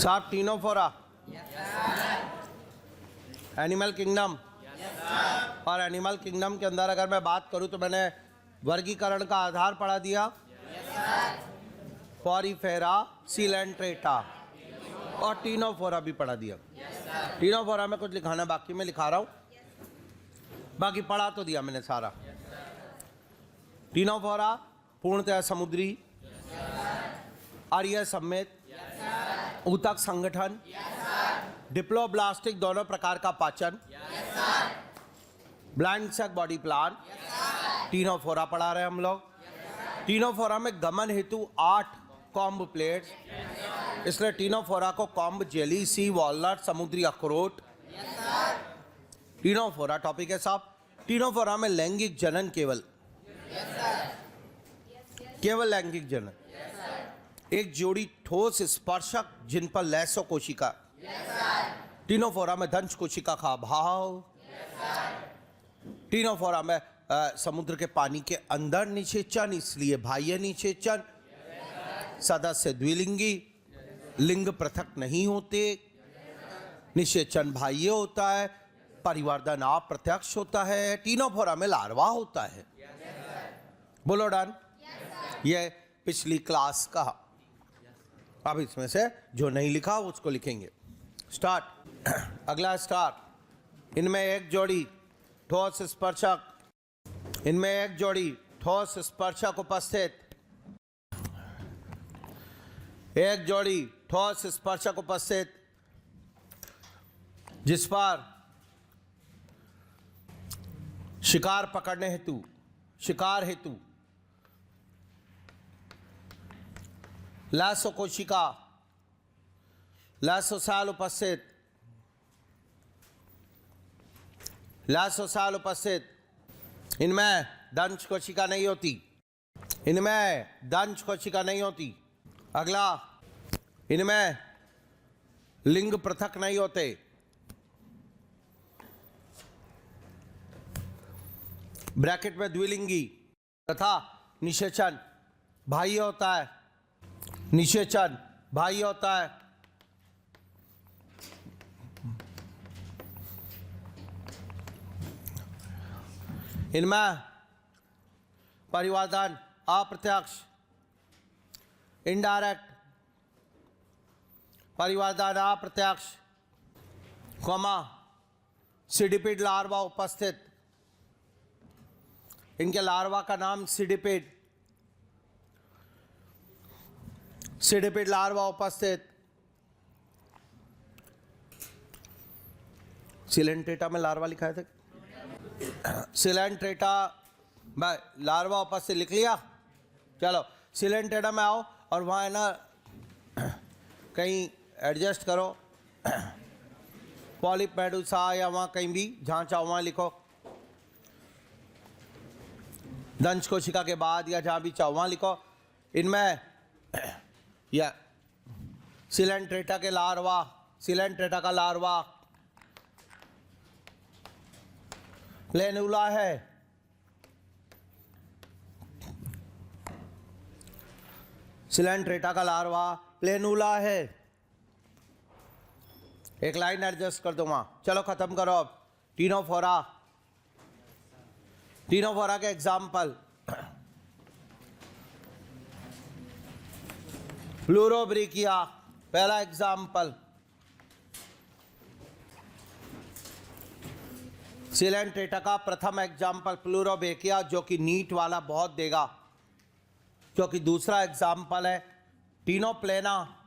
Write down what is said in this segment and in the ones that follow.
सात तीनों फोरा एनिमल किंगडम। और एनिमल किंगडम के अंदर अगर मैं बात करूं तो मैंने वर्गीकरण का आधार पढ़ा दिया, पॉरीफेरा, सिलेंट्रेटा और टीनोफोरा भी पढ़ा दिया। टीनोफोरा में कुछ लिखाना बाकी, मैं लिखा रहा हूं, बाकी पढ़ा तो दिया मैंने सारा। टीनोफोरा पूर्णतः समुद्री, अरीय समेत, ऊतक संगठन, डिप्लोब्लास्टिक दोनों प्रकार का पाचन, blind sac body plan. Ctenophora पढ़ा रहे हम लोग। टीनोफोरा में गमन हेतु 8 कॉम्ब प्लेट्स, इसलिए टीनोफोरा को कॉम्ब जेली, सी वॉलनट, समुद्री अखरोट। टीनोफोरा टॉपिक है साहब। टीनोफोरा में लैंगिक जनन केवल लैंगिक जनन, एक जोड़ी ठोस स्पर्शक जिन पर लैसो कोशिका। टीनोफोरा में दंश कोशिका का अभाव। टीनोफोरा में समुद्र के पानी के अंदर निषेचन, इसलिए बाह्य निषेचन। सदस्य द्विलिंगी, लिंग पृथक नहीं होते, निषेचन बाह्य होता है, परिवर्धन अप्रत्यक्ष होता है। टीनोफोरा में लार्वा होता है। बोलो डन। ये पिछली क्लास का। अब इसमें से जो नहीं लिखा उसको लिखेंगे। स्टार्ट। अगला स्टार्ट। इनमें एक जोड़ी ठोस स्पर्शक उपस्थित, एक जोड़ी ठोस स्पर्शक उपस्थित जिस पर शिकार पकड़ने हेतु, शिकार हेतु लैसो कोशिका, लैसोसाल उपस्थित, लैसोसाल उपस्थित। इनमें दंश कोशिका नहीं होती, इनमें दंश कोशिका नहीं होती। अगला, इनमें लिंग पृथक नहीं होते, ब्रैकेट में द्विलिंगी, तथा निषेचन बाह्य होता है, निषेचन बाह्य होता है। इनमें परिवर्धन अप्रत्यक्ष, इनडायरेक्ट, परिवर्धन अप्रत्यक्ष, कोमा सिडिपिड लार्वा उपस्थित। इनके लार्वा का नाम सिडिपिड, सिडिपिड लार्वा उपस्थित। सिलेंट्रेटा में लार्वा लिखा है था, सिलेंट्रेटा भाई लार्वा उपस्थित लिख लिया। चलो सिलेंट्रेटा में आओ और वहाँ है ना कहीं एडजस्ट करो, पॉलिप मेडुसा या वहाँ कहीं भी जहाँ चाहो वहाँ लिखो, दंश कोशिका के बाद या जहाँ भी चाहो वहाँ लिखो। इनमें या सिलेंट्रेटा के लार्वा, सिलेंट्रेटा का लार्वा प्लेनुला है, सिलेंट्रेटा का लार्वा प्लेनुला है। एक लाइन एडजस्ट कर दो वहां। चलो खत्म करो अब। टीनोफोरा, टीनोफोरा के एग्जाम्पल प्लूरोब्रेकिया पहला एग्जाम्पल, सिलेंट्रेटा का प्रथम एग्जाम्पल प्लूरोब्रेकिया जो कि नीट वाला बहुत देगा, क्योंकि दूसरा एग्जाम्पल है टीनोप्लेना,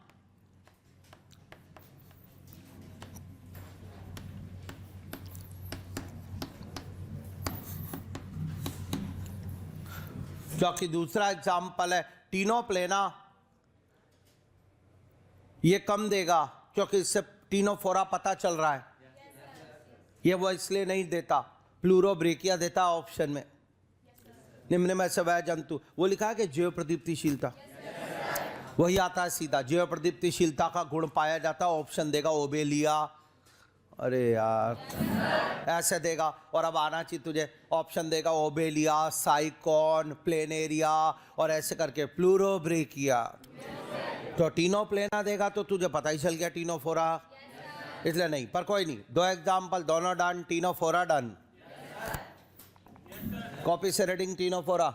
क्योंकि दूसरा एग्जाम्पल है टीनोप्लेना। ये कम देगा क्योंकि इससे टीनोफोरा पता चल रहा है, ये वो इसलिए नहीं देता, प्लूरोब्रेकिया देता ऑप्शन में। निम्न में से वह जंतु, वो लिखा है कि जैव प्रदीप्तिशीलता, वही आता है सीधा। जैव प्रदीप्तिशीलता का गुण पाया जाता है, ऑप्शन देगा ओबेलिया। अरे यार ऐसे देगा। और अब आना चाहिए तुझे, ऑप्शन देगा ओबेलिया, साइकॉन, प्लेनेरिया और ऐसे करके प्लूरोब्रेकिया। तो टीनो प्लेना देगा तो तुझे पता ही चल गया टीनो फोरा, इसलिए नहीं। पर कोई नहीं, दो एग्जाम्पल दोनों डन, टीनो फोरा डन। कॉपी से रीडिंग टीनो फोरा।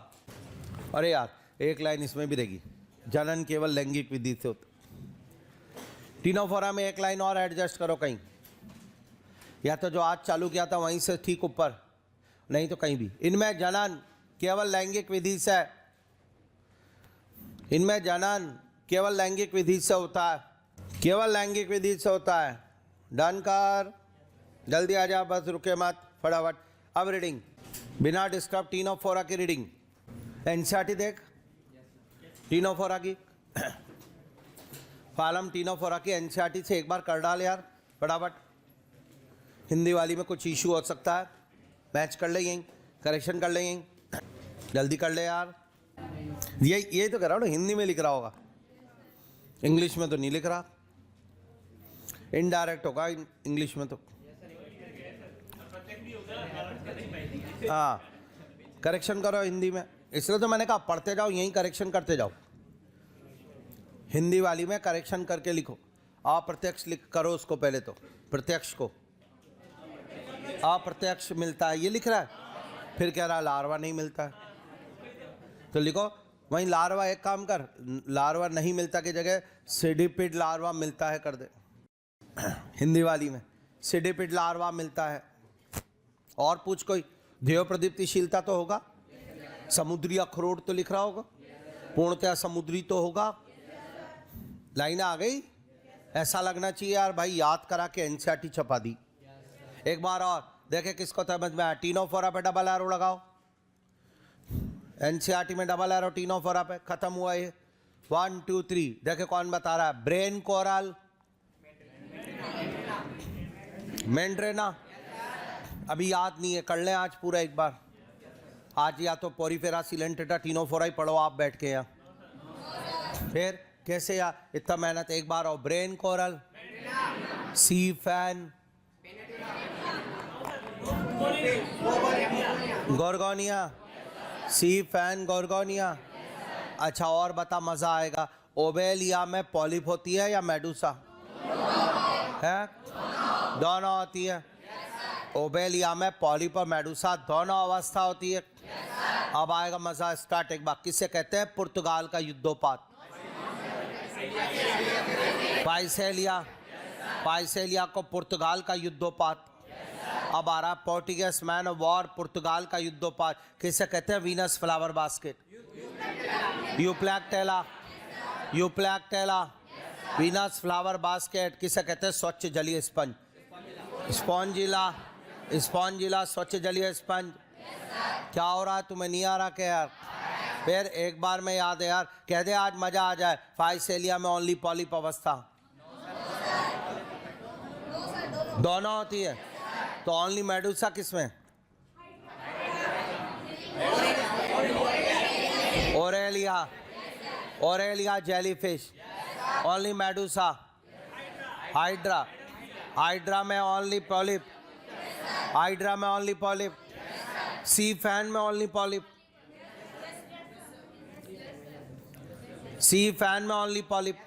अरे यार एक लाइन इसमें भी रहेगी, जनन केवल लैंगिक विधि से होता। टीनो फोरा में एक लाइन और एडजस्ट करो कहीं, या तो जो आज चालू किया था वहीं से ठीक ऊपर, नहीं तो कहीं भी। इनमें जनन केवल लैंगिक विधि से, इनमें जनन केवल लैंगिक विधि से होता है, केवल लैंगिक विधि से होता है। डन कर, जल्दी आ जा, बस रुके मत, फटाफट। अब रीडिंग बिना डिस्टर्ब टीनो फोरा की रीडिंग। एनसीईआरटी देख टीनो फोरा की, फालम टीनो फोरा की एनसीईआरटी से एक बार कर डाल यार फटाफट। हिंदी वाली में कुछ इशू हो सकता है, मैच कर ले यहीं, करेक्शन कर ले यहीं, जल्दी कर ले यार। ये तो कह रहा हूँ ना, हिंदी में लिख रहा होगा, इंग्लिश में तो नहीं लिख रहा, इनडायरेक्ट होगा इंग्लिश में तो। हाँ करेक्शन करो हिंदी में, इसलिए तो मैंने कहा पढ़ते जाओ यहीं करेक्शन करते जाओ। हिंदी वाली में करेक्शन करके लिखो, अप्रत्यक्ष लिख करो उसको पहले, तो प्रत्यक्ष को अप्रत्यक्ष मिलता है ये लिख रहा है, फिर कह रहा है लार्वा नहीं मिलता है, तो लिखो वहीं लार्वा। एक काम कर, लार्वा नहीं मिलता की जगह सीडिपिड लार्वा मिलता है कर दे। हिंदी वाली में सीडिपिड लार्वा मिलता है। और पूछ कोई, ध्येय प्रदीप्तिशीलता तो होगा, समुद्री अखरोट तो लिख रहा होगा, पूर्णतया समुद्री तो होगा। लाइन आ गई, ऐसा लगना चाहिए यार भाई याद करा के एनसीईआरटी छपा दी। एक बार और देखे किसको समझ में आया। टीनो फोरा पे डबल एरो लगाओ, एनसीईआरटी में डबल एरो टीनो फोरा पे, खत्म हुआ ये। 1 2 3 देखे कौन बता रहा है। ब्रेन कोरल मेंड्रेना, अभी याद नहीं है, कर लें आज पूरा एक बार। आज या तो पोरीफेरा सिलेंटेटा टीनो फोरा ही पढ़ो आप बैठ के यहाँ। फिर कैसे यार, इतना मेहनत, एक बार और। ब्रेन कोरल, सी फैन, गोर्गोनिया, सी फैन गोर्गोनिया। अच्छा और बता, मजा आएगा। ओबेलिया में पॉलिप होती है या मेडुसा है? दोनों होती है। ओबेलिया में पॉलिप और मेडुसा दोनों अवस्था होती है। अब आएगा मजा, स्टार्ट एक बार। किसे कहते हैं पुर्तगाल का युद्धोपात? पाइसेलिया, पाइसेलिया को पुर्तगाल का युद्धोपात। अब आ रहा पोर्टुगीज मैन ऑफ वॉर, पुर्तगाल का युद्धोपात किसे कहते हैं? Venus flower basket, Euplectella, Euplectella, Venus flower basket किसे कहते हैं? स्वच्छ जलीय स्पंज, स्पॉन्जिला, स्पॉन्जिला स्वच्छ जलीय स्पंज। क्या हो रहा है तुम्हें, नहीं आ रहा क्या यार? फिर एक बार में याद है यार, कह दे आज मजा आ जाए। फाइसेलिया में ओनली पॉलिप अवस्था दोनों होती है, तो ओनली मेडुसा किसमें? Aurelia, Aurelia jellyfish, only Medusa. Hydra, hydra में ओनली पॉलिप, हाइड्रा में ओनली पॉलिप। सी फैन में ओनली पॉलिप, सी फैन में ओनली पॉलिप।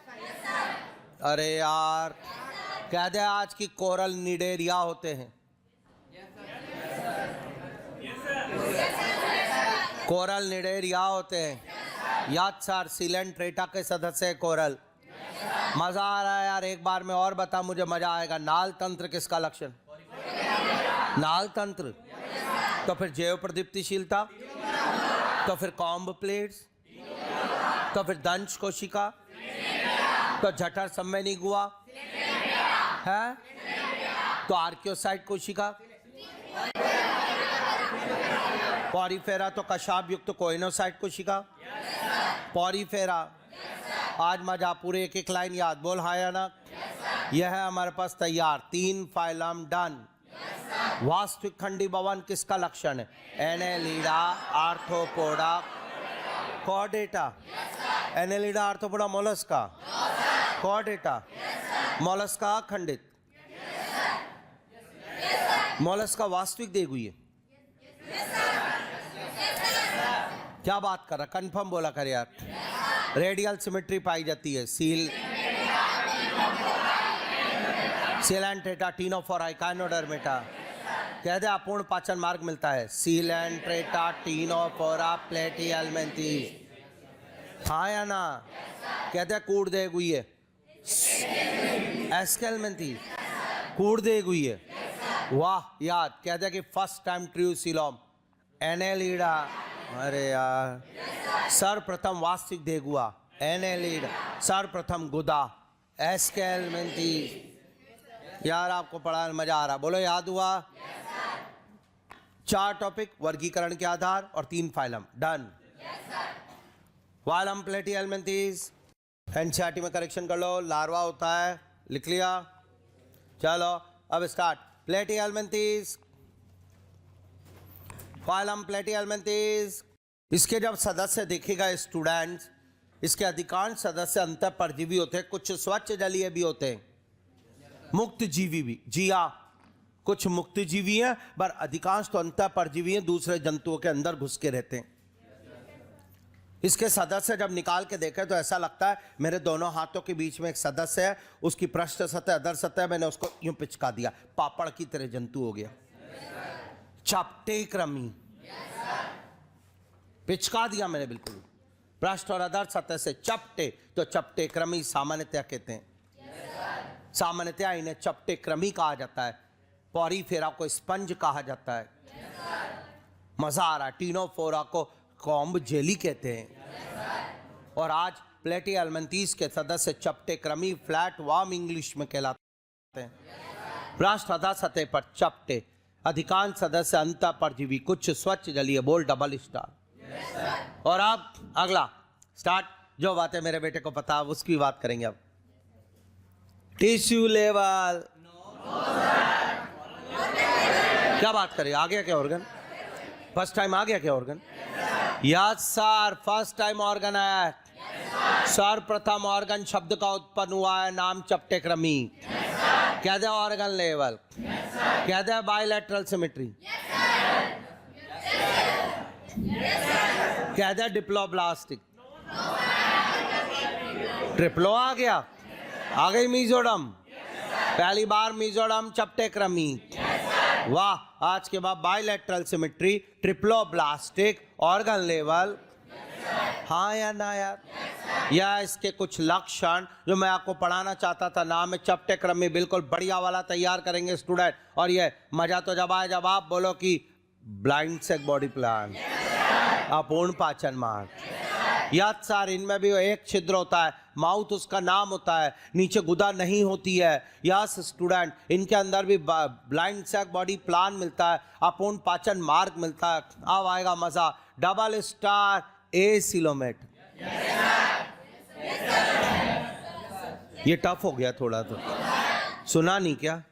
अरे यार कह दे आज की कोरल निडेरिया होते हैं, कोरल निडेरिया होते हैं। याद सर, सिलेंट्रेटा के सदस्य कोरल। मजा आ रहा है यार, एक बार में और बता, मुझे मजा आएगा। नाल तंत्र किसका लक्षण? नाल तंत्र। तो फिर जैव प्रदीप्तिशीलता, तो फिर कॉम्ब प्लेट्स, तो फिर दंश कोशिका, तो जठर संवैनी गुहा है, तो आर्कियोसाइट कोशिका, पॉरीफेरा तो कशाब युक्त कोइनोसाइट कोशिका, पॉरीफेरा। आज मजा, पूरे एक एक लाइन याद, बोल हाँ या ना। यह है हमारे पास तैयार 3 फाइलम डन। वास्तविक खंडी भवन किसका लक्षण है? Annelida, arthropoda, Chordata. Annelida, arthropoda, Mollusca, Chordata, Mollusca खंडित। मोलस्का वास्तविक देख हुई है। क्या बात कर रहा, कंफर्म बोला कर यार। रेडियल सिमेट्री पाई जाती है। सील एंड टेटाटिनोफोरा इकाइनोडर्मेटा। कह दे अपूर्ण पाचन मार्ग मिलता है। सील एंड टेटाटिनोफोरा प्लेटिहेल्मिन्थेस। हाँ या ना? कह दे कूड़ दे गुई है। एस्केल्मेंथेस कूड़ दे गुई है। वाह याद। कह दे कि first time true coelom Annelida. अरे यार सर्वप्रथम वास्तविक देगुआ एनेलिडा। सर्वप्रथम गुदा एस्केल्मेंथेस। यार आपको पढ़ा मजा आ रहा? बोलो याद हुआ? 4 टॉपिक वर्गीकरण के आधार और 3 फाइलम। डन। वाइलम प्लेटिहेल्मिन्थेस एनसीईआरटी में करेक्शन कर लो। लार्वा होता है, लिख लिया। चलो अब स्टार्ट। प्लेटिहेल्मिन्थेस, फाइलम प्लेटिहेल्मिन्थेस। इसके जब सदस्य देखेगा स्टूडेंट्स, इसके अधिकांश सदस्य अंतःपरजीवी होते हैं, कुछ स्वच्छ जलीय भी होते हैं, मुक्त जीवी भी। जी हाँ, कुछ मुक्त जीवी हैं पर अधिकांश तो अंतःपरजीवी हैं, दूसरे जंतुओं के अंदर घुस के रहते हैं। इसके सदस्य जब निकाल के देखे तो ऐसा लगता है मेरे दोनों हाथों के बीच में एक सदस्य है, उसकी पृष्ठ सतह अधर सतह, मैंने उसको यूं पिचका दिया, पापड़ की तरह जंतु हो गया। चपटे क्रमी पिचका दिया मैंने बिल्कुल, पृष्ठ और अधर सतह से चपटे, तो चपटे क्रमी सामान्यतया कहते हैं। सामान्यतया इन्हें चपटे क्रमी कहा जाता है। पॉरीफेरा को स्पंज कहा जाता है। मजा आ रहा है। टीनोफोरा को कॉम्ब जेली कहते हैं। और आज प्लेटिहेल्मिन्थेस के सदस्य चपटे क्रमी फ्लैट वार्म इंग्लिश में कहलाते हैं। पृष्ठ अधर सतह पर चपटे, अधिकांश सदस्य अंतःपरजीवी, कुछ स्वच्छ जलीय। बोल डबल स्टार। और अब अगला स्टार्ट। जो बातें मेरे बेटे को पता उसकी बात करेंगे अब। टिश्यू लेवल क्या बात करें? आ गया क्या ऑर्गन? फर्स्ट टाइम आ गया क्या organ? Yes sir, first time organ आया है। सर्वप्रथम ऑर्गन शब्द का उत्पन्न हुआ है, नाम चपटे क्रमी। क्या दे ऑर्गन लेवल? क्या दे बायलैटरल सिमेट्री? क्या दे डिप्लोब्लास्टिक? ट्रिप्लो आ गया? आ गई मीजोडम? पहली बार मीजोडम चपटे क्रमी। वाह। आज के बाद bilateral symmetry, triploblastic, organ level. हाँ या ना यार? या इसके कुछ लक्षण जो मैं आपको पढ़ाना चाहता था, नाम है चपटे क्रमी। बिल्कुल बढ़िया वाला तैयार करेंगे स्टूडेंट। और ये मजा तो जब आए जब आप बोलो कि ब्लाइंड सेक बॉडी प्लान, अपूर्ण पाचन मार्ग। याद सर, इनमें भी एक छिद्र होता है, माउथ उसका नाम होता है, नीचे गुदा नहीं होती है। यस स्टूडेंट, इनके अंदर भी ब्लाइंड सैक बॉडी प्लान मिलता है, अपूर्ण पाचन मार्ग मिलता है। अब आएगा मजा। Double star acoelomate. ये टफ हो गया थोड़ा, तो सुना नहीं क्या?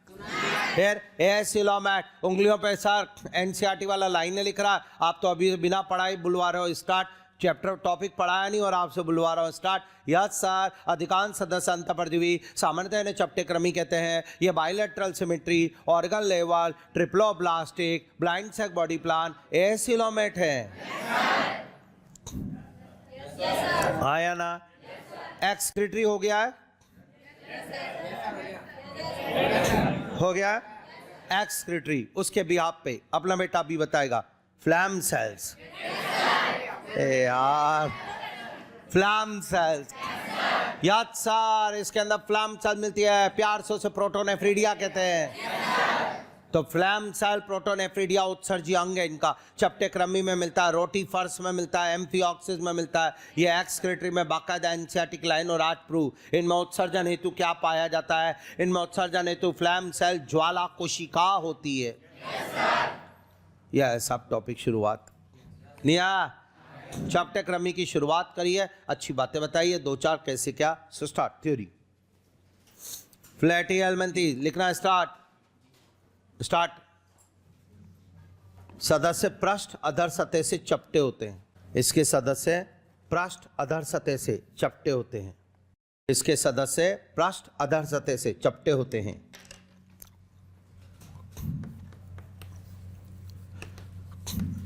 फिर एसिलोमेट, उंगलियों पे सर एनसीईआरटी वाला लाइन लिख रहा है, आप तो अभी बिना पढ़ाई बुलवा रहे हो। स्टार्ट। चैप्टर टॉपिक पढ़ाया नहीं और आपसे बुलवा रहा हूं। स्टार्ट। यस सर, अधिकांश सदस्य अंतःपरजीवी, सामान्यतः इन्हें चपटे क्रमी कहते हैं। ये bilateral symmetry, organ level, triploblastic, blind sac body plan, acoelomate है। हाँ या ना? एक्सक्रीटरी हो गया है? हो गया एक्सक्रीटरी। उसके भी आप पे अपना बेटा भी बताएगा। Flame cells. यार फ्लैम सेल्स। याद सर, इसके अंदर फ्लैम सेल मिलती है, प्यार से उसे प्रोटोनेफ्रिडिया कहते हैं। तो फ्लैम सेल प्रोटोनेफ्रिडिया उत्सर्जी अंग है इनका। चपटे क्रमी में मिलता है, रोटीफर्स में मिलता है, एम्फिऑक्सिस में मिलता है। ये एक्सक्रीटरी में बाकायदा एनसीईआरटी लाइन और आज प्रूव। इनमें उत्सर्जन हेतु क्या पाया जाता है? इनमें उत्सर्जन हेतु फ्लैम सेल ज्वाला कोशिका होती है। यह सब टॉपिक शुरुआत निया चपटे क्रमी की शुरुआत करिए, अच्छी बातें बताइए, 2-4 कैसे क्या। So start theory. प्लेटिहेल्मिन्थेस लिखना। स्टार्ट। सदस्य पृष्ठ अधर सतह से चपटे होते हैं। इसके सदस्य पृष्ठ अधर सतह से चपटे होते हैं। इसके सदस्य पृष्ठ अधर सतह से चपटे होते हैं।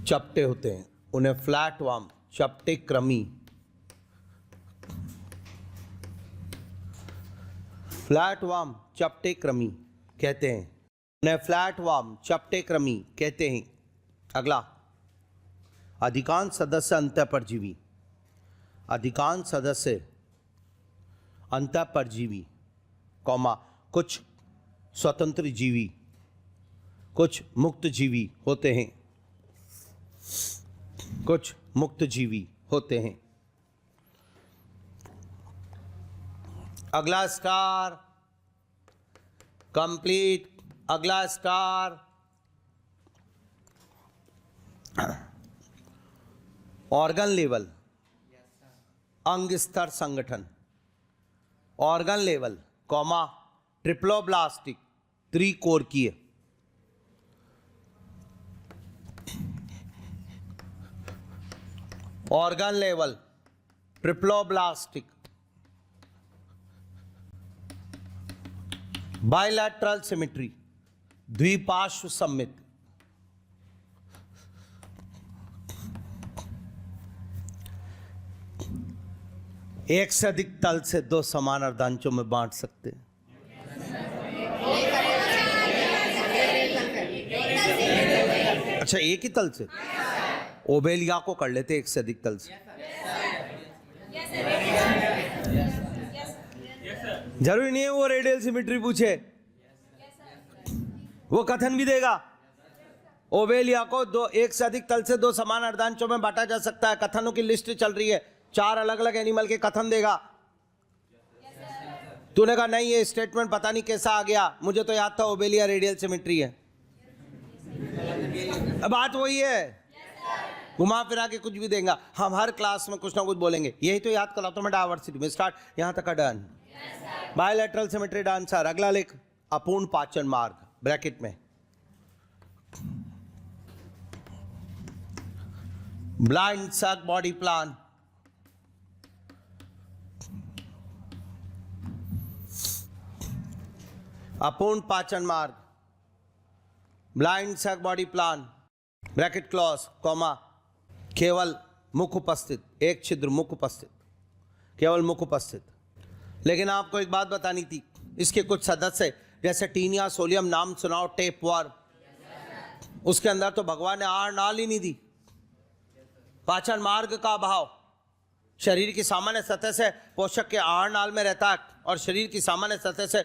चपटे होते हैं, उन्हें फ्लैट वार्म चपटे क्रमी फ्लैट वार्म चपटे क्रमी कहते हैं, उन्हें फ्लैट वार्म चपटे क्रमी कहते हैं। अगला, अधिकांश सदस्य अंतःपरजीवी। अधिकांश सदस्य अंतःपरजीवी, कौमा, कुछ स्वतंत्र जीवी, कुछ मुक्त जीवी होते हैं। कुछ मुक्त जीवी होते हैं। अगला स्टार कंप्लीट। अगला स्टार ऑर्गन लेवल, अंग स्तर संगठन। ऑर्गन लेवल, कॉमा, ट्रिप्लोब्लास्टिक, त्रिकोरकीय। Organ level, triploblastic, bilateral symmetry, द्विपार्श्व सममित। एक से अधिक तल से दो समान अर्धांशों में बांट सकते हैं। अच्छा, एक ही तल से? ओबेलिया को कर लेते एक से अधिक तल से। जरूरी नहीं है वो रेडियल सिमेट्री पूछे, वो कथन भी देगा। ओबेलिया को एक से अधिक तल से दो समान अर्धांशों में बांटा जा सकता है। कथनों की लिस्ट चल रही है, 4 अलग अलग एनिमल के कथन देगा। तूने कहा नहीं ये स्टेटमेंट पता नहीं कैसा आ गया, मुझे तो याद था ओबेलिया रेडियल सिमेट्री है। बात वही है, घुमा फिरा के कुछ भी देगा। हम हर क्लास में कुछ ना कुछ बोलेंगे, यही तो याद कराता हूं मैं डायवर्सिटी में। स्टार्ट यहां तक का done. Bilateral symmetry done sir. अगला लेख, अपूर्ण पाचन मार्ग, ब्रैकेट में ब्लाइंड सक बॉडी प्लान। अपूर्ण पाचन मार्ग, ब्लाइंड सक body plan, bracket clause, comma, केवल मुख उपस्थित, एक छिद्र मुख उपस्थित, केवल मुख उपस्थित। लेकिन आपको एक बात बतानी थी, इसके कुछ सदस्य जैसे टीनिया सोलियम, नाम सुनाओ, टेप वर्म, उसके अंदर तो भगवान ने आहार नाल ही नहीं दी। पाचन मार्ग का अभाव, शरीर की सामान्य सतह से पोषक के आहार नाल में रहता है और शरीर की सामान्य सतह से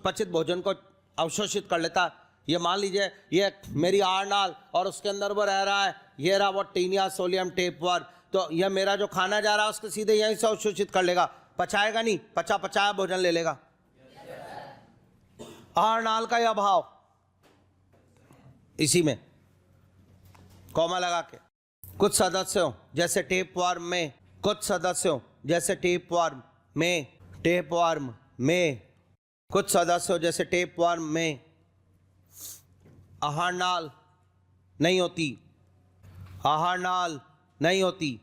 पचित भोजन को अवशोषित कर लेता है। ये मान लीजिए ये मेरी आहार नाल और उसके अंदर वो रह रहा है, ये रहा वो टीनिया सोलियम टेप वर्म, तो यह मेरा जो खाना जा रहा है उसको सीधे यहीं से अवशोषित कर लेगा, पचाएगा नहीं, पचाया भोजन ले लेगा। आहार नाल का यह अभाव, इसी में कॉमा लगा के कुछ सदस्यों जैसे टेप वर्म में, कुछ सदस्यों जैसे टेप वर्म में, टेप वर्म में, कुछ सदस्यों जैसे टेप वर्म में आहार नाल नहीं होती, आहार नाल नहीं होती।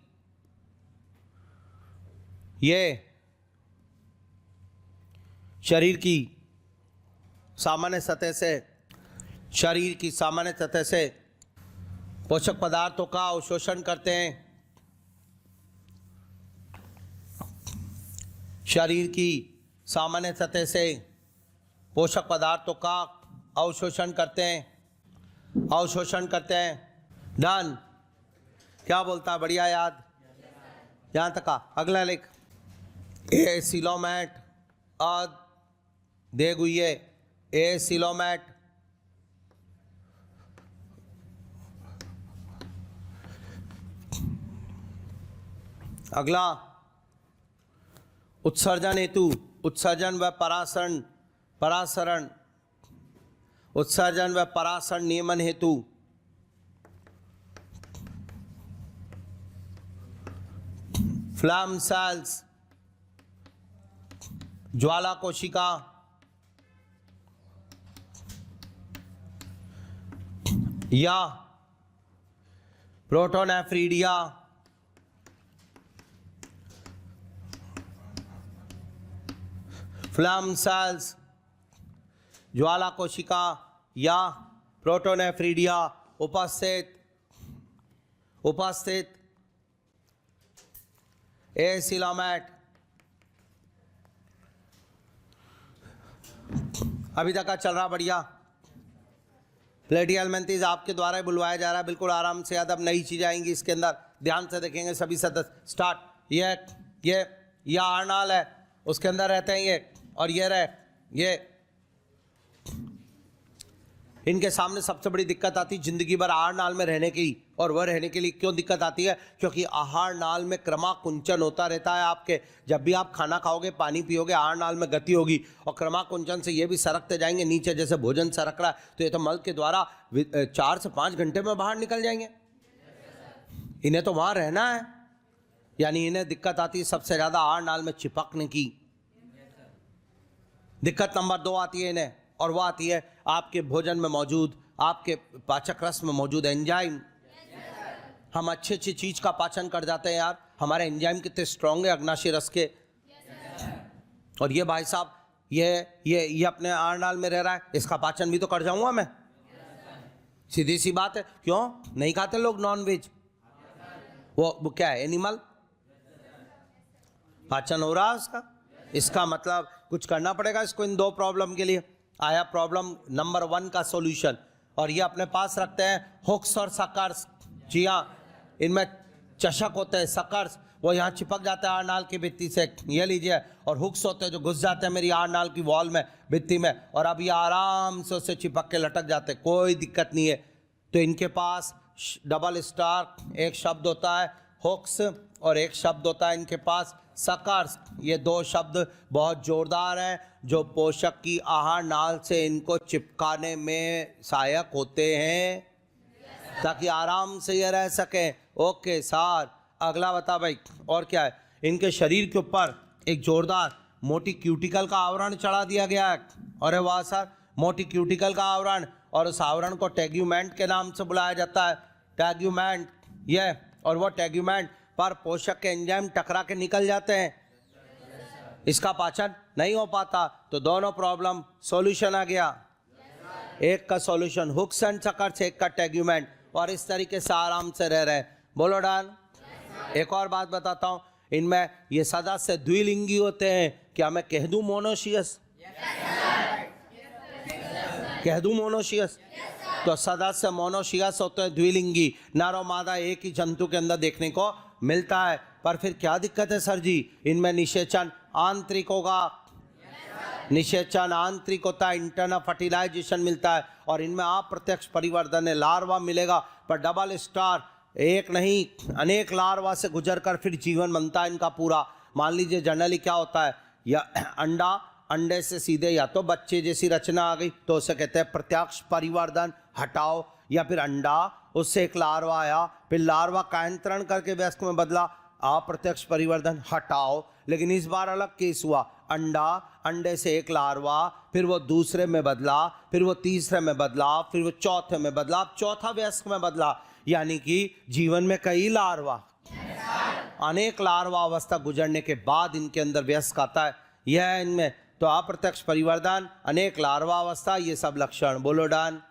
ये शरीर की सामान्य सतह से, शरीर की सामान्य सतह से पोषक पदार्थों का अवशोषण करते हैं। शरीर की सामान्य सतह से पोषक पदार्थों का अवशोषण करते हैं, अवशोषण करते हैं। डन। क्या बोलता है, बढ़िया याद, यहां तक का। अगला लेख, ए सिलोमैट, अद देगुये, ए सिलोमैट, अगला उत्सर्जन हेतु, उत्सर्जन व परासरण, परासरण, उत्सर्जन व परासरण नियमन हेतु फ्लैम सेल्स, ज्वाला कोशिका, या प्रोटोनेफ्रीडिया, फ्लैम सेल्स, ज्वाला कोशिका या प्रोटोनेफ्रीडिया उपस्थित, उपस्थित ए सिलोमैट, अभी तक का चल रहा बढ़िया। प्लेटियलमेंथीज आपके द्वारा ही बुलवाया जा रहा है, बिल्कुल आराम से। अब नई चीज़ आएंगी इसके अंदर, ध्यान से देखेंगे सभी सदस्य। स्टार्ट। ये आरनाल है, उसके अंदर रहते हैं ये, और ये रहे ये। इनके सामने सबसे बड़ी दिक्कत आती है जिंदगी भर आहार नाल में रहने की। और वह रहने के लिए क्यों दिक्कत आती है? क्योंकि आहार नाल में क्रमाकुंचन होता रहता है आपके। जब भी आप खाना खाओगे, पानी पियोगे, आहार नाल में गति होगी, और क्रमाकुंचन से ये भी सरकते जाएंगे नीचे, जैसे भोजन सरक रहा है। तो ये तो मल के द्वारा 4 से 5 घंटे में बाहर निकल जाएंगे। इन्हें तो वहाँ रहना है, यानी इन्हें दिक्कत आती है सबसे ज़्यादा आहार नाल में चिपकने की। दिक्कत नंबर 2 आती है इन्हें, और वह आती है आपके भोजन में मौजूद, आपके पाचक रस में मौजूद एंजाइम। हम अच्छी अच्छी चीज का पाचन कर जाते हैं यार, हमारे एंजाइम कितने स्ट्रांग है अग्नाशी रस के। और ये भाई साहब ये अपने आरनाल में रह रहा है, इसका पाचन भी तो कर जाऊंगा मैं। सीधी सी बात है। क्यों नहीं खाते लोग नॉन वेज? वो क्या है, एनिमल? पाचन हो रहा है उसका। इसका मतलब कुछ करना पड़ेगा इसको इन 2 प्रॉब्लम के लिए। आया प्रॉब्लम नंबर 1 का सॉल्यूशन, और ये अपने पास रखते हैं हुक्स और सकर्स। जी हाँ, इनमें चषक होते हैं, सकर्स, वो यहाँ चिपक जाते हैं आरनाल की भित्ति से, ये लीजिए। और हुक्स होते हैं जो घुस जाते हैं मेरी आरनाल की वॉल में, भित्ति में, और अब ये आराम से उससे चिपक के लटक जाते हैं, कोई दिक्कत नहीं है। तो इनके पास डबल स्टार एक शब्द होता है हुक्स, और एक शब्द होता है इनके पास सकर्स। ये 2 शब्द बहुत जोरदार हैं, जो पोषक की आहार नाल से इनको चिपकाने में सहायक होते हैं, ताकि आराम से ये रह सकें। ओके सर, अगला बता भाई, और क्या है? इनके शरीर के ऊपर एक जोरदार मोटी क्यूटिकल का आवरण चढ़ा दिया गया है। अरे वाह सर, मोटी क्यूटिकल का आवरण, और उस आवरण को टेग्यूमेंट के नाम से बुलाया जाता है। टेग्यूमेंट ये, और वो टेग्यूमेंट पर पोषक के एंजाइम टकरा के निकल जाते हैं, इसका पाचन नहीं हो पाता। तो दोनों प्रॉब्लम सॉल्यूशन आ गया। एक का सॉल्यूशन हुक्स एंड सकर्स, एक का टेग्यूमेंट, और इस तरीके से आराम से रह रहे। बोलो डान। एक और बात बताता हूं, इनमें ये सदस्य द्विलिंगी होते हैं। क्या मैं कह दूं मोनोशियस? कह दूं मोनोशियस? तो सदस्य मोनोशियस होते हैं, द्विलिंगी। नर और मादा एक ही जंतु के अंदर देखने को मिलता है। पर फिर क्या दिक्कत है सर जी? इनमें निषेचन आंतरिक होगा। निषेचन आंतरिक होता है, इंटरनल फर्टिलाइजेशन मिलता है, और इनमें अप्रत्यक्ष परिवर्धन है, लार्वा मिलेगा। पर डबल स्टार एक नहीं अनेक लार्वा से गुजरकर फिर जीवन बनता है इनका पूरा। मान लीजिए जनरली क्या होता है, या अंडा, अंडे से सीधे या तो बच्चे जैसी रचना आ गई, तो उसे कहते हैं प्रत्यक्ष परिवर्धन, हटाओ। या फिर अंडा, उससे एक लार्वा आया, फिर लार्वा कायंत्रण करके वयस्क में बदला, अप्रत्यक्ष परिवर्धन, हटाओ। लेकिन इस बार अलग केस हुआ, अंडा, अंडे से एक लार्वा, फिर वो दूसरे में बदला, फिर वो तीसरे में बदला, फिर वो चौथे में बदला, चौथा वयस्क में बदला। यानी कि जीवन में कई लार्वा, अनेक लार्वा अवस्था गुजरने के बाद इनके अंदर वयस्क आता है। यह है इनमें। तो अप्रत्यक्ष परिवर्धन, अनेक लार्वा अवस्था, ये सब लक्षण। बोलो डान।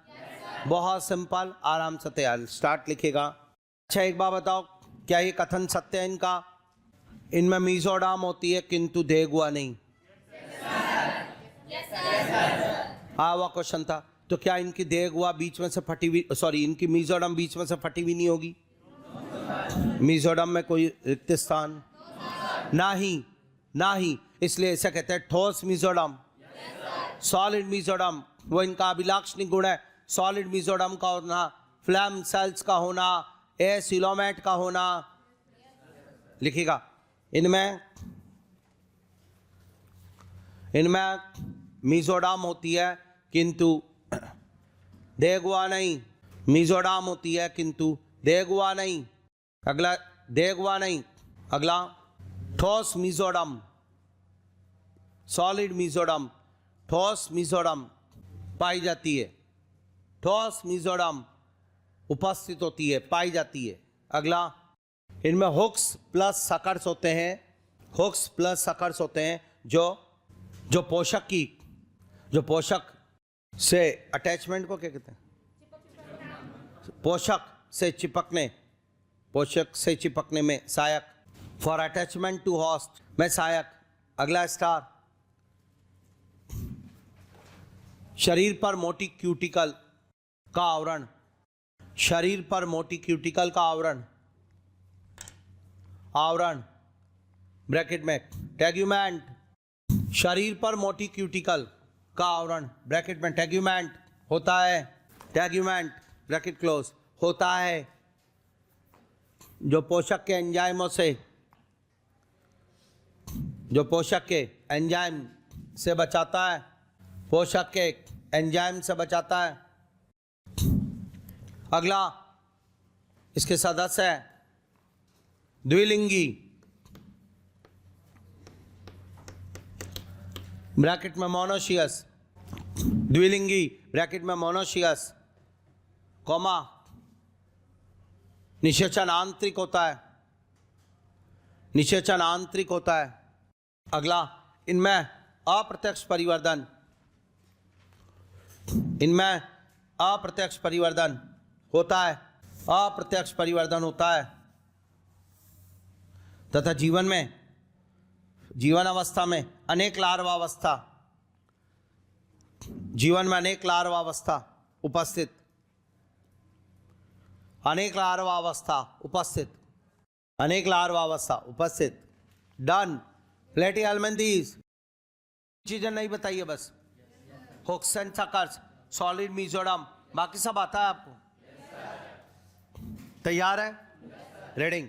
बहुत सिंपल, आराम से तैयार। स्टार्ट लिखेगा। अच्छा एक बात बताओ, क्या ये कथन सत्य है इनका? इनमें मीजोडाम होती है किंतु देगुआ नहीं। हाँ, वह क्वेश्चन था। तो क्या इनकी देगुआ बीच में से फटी हुई, सॉरी, इनकी मीजोडाम बीच में से फटी हुई नहीं होगी? मीजोडाम में कोई रिक्त स्थान नहीं, नहीं, इसलिए इसे कहते हैं ठोस मीजोडाम, सॉलिड मीजोडाम। वो इनका अभिलाक्षणिक गुण है, सॉलिड मीजोडाम का होना, फ्लैम सेल्स का होना, एसिलोमेट का होना। लिखिएगा। इनमें मीजोडाम होती है किंतु देगुआ नहीं। मीजोडाम होती है किंतु देगुआ नहीं। अगला देगुआ नहीं, अगला ठोस मीजोडाम, सॉलिड मीजोडाम, ठोस मीजोडाम पाई जाती है। ठोस मीजोडाम उपस्थित होती है, पाई जाती है। अगला, इनमें हुक्स प्लस सकर्स होते हैं, हुक्स प्लस सकर्स होते हैं, जो पोषक से अटैचमेंट को क्या कहते हैं? पोषक से चिपकने में सहायक। फॉर अटैचमेंट टू होस्ट में सहायक। अगला स्टार, शरीर पर मोटी क्यूटिकल का आवरण, शरीर पर मोटी क्यूटिकल का आवरण, आवरण ब्रैकेट में टेग्यूमेंट, शरीर पर मोटी क्यूटिकल का आवरण ब्रैकेट में टेग्यूमेंट होता है, टेग्यूमेंट ब्रैकेट क्लोज होता है, जो पोषक के एंजाइमों से, जो पोषक के एंजाइम से बचाता है, पोषक के एंजाइम से बचाता है। अगला इसके सदस्य है द्विलिंगी, ब्रैकेट में मोनोशियस, द्विलिंगी ब्रैकेट में मोनोशियस, कॉमा निषेचन आंतरिक होता है, निषेचन आंतरिक होता है। अगला इनमें अप्रत्यक्ष परिवर्धन, इनमें अप्रत्यक्ष परिवर्धन होता है, अप्रत्यक्ष परिवर्धन होता है तथा जीवन में, जीवन अवस्था में अनेक लार्वावस्था, जीवन में अनेक लार्वावस्था उपस्थित, अनेक लार्वावस्था उपस्थित, अनेक लार्वावस्था उपस्थित। डन। प्लेटिहेल्मिन्थेस चीजें नहीं बताइए बस, होक्सन सकर्स, सॉलिड मीजोडम, बाकी सब आता है आपको? तैयार है? रीडिंग,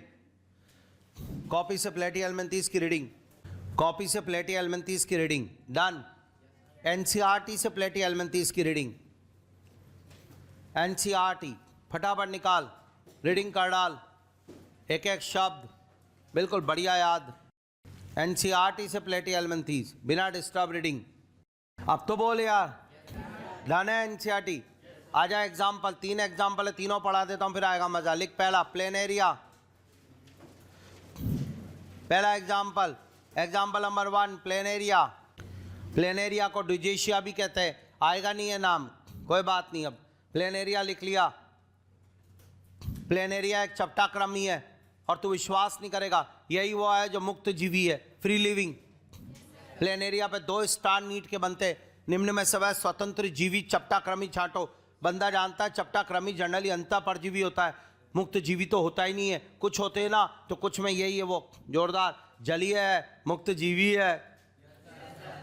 कॉपी से प्लेटिहेल्मिन्थेस की रीडिंग, कॉपी से प्लेटिहेल्मिन्थेस की रीडिंग। डन। एनसीईआरटी से प्लेटिहेल्मिन्थेस की रीडिंग, एनसीईआरटी फटाफट निकाल, रीडिंग कर डाल, एक एक शब्द बिल्कुल बढ़िया याद। एनसीईआरटी से प्लेटिहेल्मिन्थेस बिना डिस्टर्ब रीडिंग। अब तो बोल यार, डन है एनसीईआरटी? आ जाए एग्जाम्पल, 3 एग्जाम्पल है, तीनों पढ़ा देता हूं फिर आएगा मजा। लिख पहला प्लेनेरिया, पहला example, example number 1 planaria. Planaria को डिजेशिया भी कहते हैं, आएगा नहीं है नाम, कोई बात नहीं। अब प्लेनेरिया लिख लिया। प्लेनेरिया एक चपटाक्रमी है और तू विश्वास नहीं करेगा, यही वो है जो मुक्त जीवी है, फ्री लिविंग। प्लेनेरिया पे 2 स्टार नीट के बनते, निम्न में सब है स्वतंत्र जीवी चपटाक्रमी छांटो। बंदा जानता है चपटाक्रमी जनरली अंतः परजीवी होता है, मुक्त जीवी तो होता ही नहीं है। कुछ होते हैं ना, तो कुछ में यही है, वो जोरदार जलीय है, मुक्त जीवी है।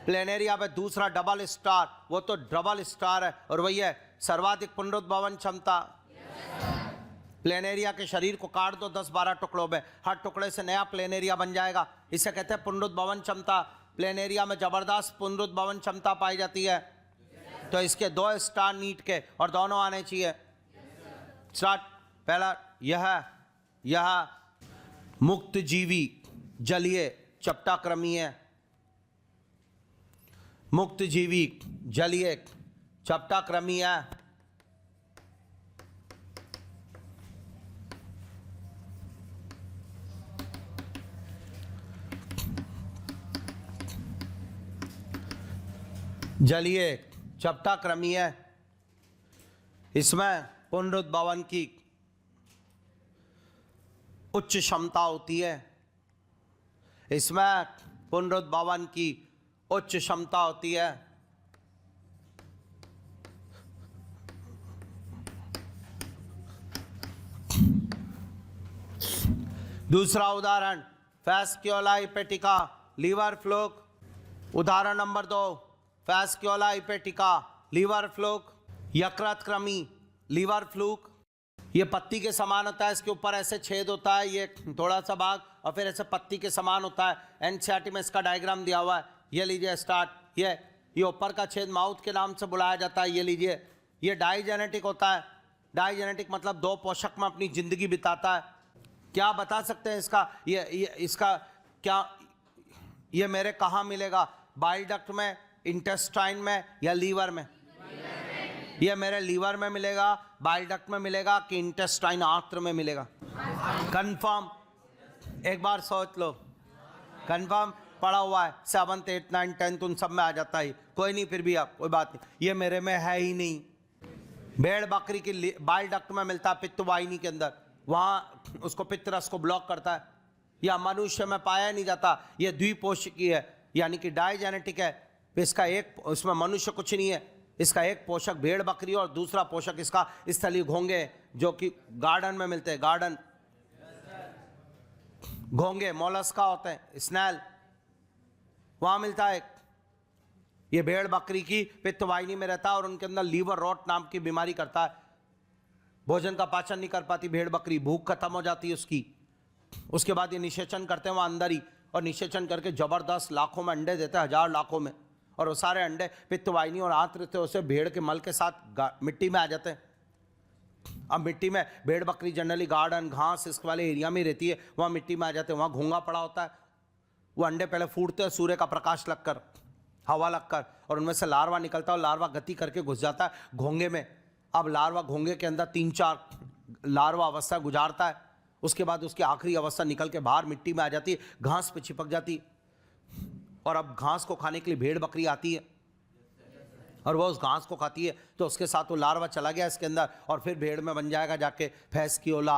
प्लेनेरिया पे दूसरा डबल स्टार, वो तो डबल स्टार है और वही है सर्वाधिक पुनरुद्भवन क्षमता। प्लेनेरिया के शरीर को काट दो 10-12 टुकड़ों में, हर टुकड़े से नया प्लेनेरिया बन जाएगा, इसे कहते हैं पुनरुद्भवन क्षमता। प्लेनेरिया में जबरदस्त पुनरुद्भवन क्षमता पाई जाती है, तो इसके 2 स्टार नीट के और दोनों आने चाहिए। स्टार्ट। पहला यह मुक्त जीवी जलीय चपटाक्रमी है, मुक्त जीवी जलीय चपटाक्रमी है। जलीय चपटाक्रमी है, इसमें पुनरुद्भवन की उच्च क्षमता होती है, इसमें पुनरुद्भवन की उच्च क्षमता होती है। दूसरा उदाहरण फैस्क्योला हिपेटिका लीवर फ्लूक। उदाहरण number 2 Fasciola hepatica liver fluke. यकृतक्रमी लीवर फ्लूक, ये पत्ती के समान होता है, इसके ऊपर ऐसे छेद होता है, ये थोड़ा सा भाग और फिर ऐसे पत्ती के समान होता है। एनसीईआरटी में इसका डायग्राम दिया हुआ है, ये लीजिए स्टार्ट। ये ऊपर का छेद माउथ के नाम से बुलाया जाता है, ये लीजिए। ये डाइजेनेटिक होता है, डाइजेनेटिक मतलब 2 पोषक में अपनी जिंदगी बिताता है। क्या बता सकते हैं इसका, ये इसका क्या, ये मेरे कहाँ मिलेगा, बाइल डक्ट में, इंटेस्टाइन में या लीवर में? ये मेरे लीवर में मिलेगा, बाइल डक्ट में मिलेगा कि इंटेस्टाइन आंत्र में मिलेगा? कंफर्म? एक बार सोच लो, कंफर्म? पढ़ा हुआ है 7th 8th 9th 10th उन सब में आ जाता है, कोई नहीं, फिर भी आप कोई बात नहीं, ये मेरे में है ही नहीं। भेड़ बकरी की बाइल डक्ट में मिलता है, पित्त वाहिनी के अंदर, वहाँ उसको पित्त रस को ब्लॉक करता है। या मनुष्य में पाया नहीं जाता, ये द्विपोषकी है यानी कि डाइजेनेटिक है, इसका एक, उसमें मनुष्य कुछ नहीं है, इसका एक पोषक भेड़ बकरी और दूसरा पोषक इसका स्थलीय घोंगे, जो कि गार्डन में मिलते हैं। गार्डन घोंगे मोलस्का होते हैं, स्नेल वहां मिलता है। ये भेड़ बकरी की पित्त वाहिनी में रहता है और उनके अंदर लीवर रॉट नाम की बीमारी करता है। भोजन का पाचन नहीं कर पाती भेड़ बकरी, भूख खत्म हो जाती है उसकी। उसके बाद ये निषेचन करते हैं वहां अंदर ही, और निषेचन करके जबरदस्त लाखों में अंडे देते हैं, 1000 लाखों में। और वो सारे अंडे पित्त वाहिनी और आंत्र से भेड़ के मल के साथ मिट्टी में आ जाते हैं। अब मिट्टी में भेड़ बकरी जनरली गार्डन घास इस वाले एरिया में रहती है, वहाँ मिट्टी में आ जाते हैं, वहाँ घोंगा पड़ा होता है। वो अंडे पहले फूटते हैं सूर्य का प्रकाश लगकर, हवा लगकर, और उनमें से लार्वा निकलता है और लार्वा गति करके घुस जाता है घोंगे में। अब लार्वा घोंगे के अंदर 3-4 लार्वा अवस्था गुजारता है, उसके बाद उसकी आखिरी अवस्था निकल के बाहर मिट्टी में आ जाती है, घास पे चिपक जाती है। और अब घास को खाने के लिए भेड़ बकरी आती है और वह उस घास को खाती है, तो उसके साथ वो लार्वा चला गया इसके अंदर और फिर भेड़ में बन जाएगा जाके फैस्क्यूला।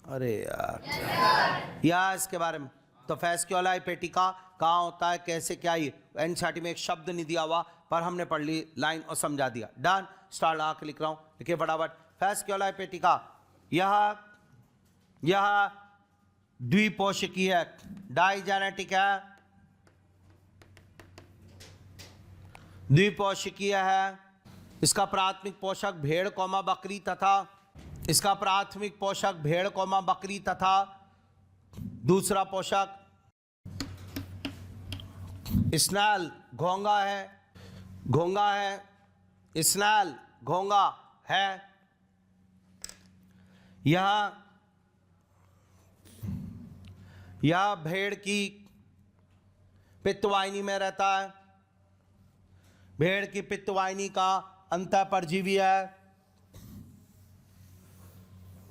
अरे यार इसके बारे में तो फैस्क्यूला हेपेटिका कहाँ होता है, कैसे क्या, ये एनसीईआरटी में एक शब्द नहीं दिया हुआ, पर हमने पढ़ ली लाइन और समझा दिया। डन, स्टार्ट आके लिख रहा हूं, लिखिए फटाफट। फैस्क्यूला हेपेटिका यह द्विपोषकी है, डाइजेनेटिक है, द्विपोषकीय है। इसका प्राथमिक पोषक भेड़ कौमा बकरी तथा इसका प्राथमिक पोषक भेड़ कौमा बकरी तथा दूसरा पोषक स्नेल घोंगा है, घोंगा है, स्नेल घोंगा है। यह भेड़ की पित्तवाहिनी में रहता है। भेड़ की पित्तवाहिनी का अंतःपरजीवी है,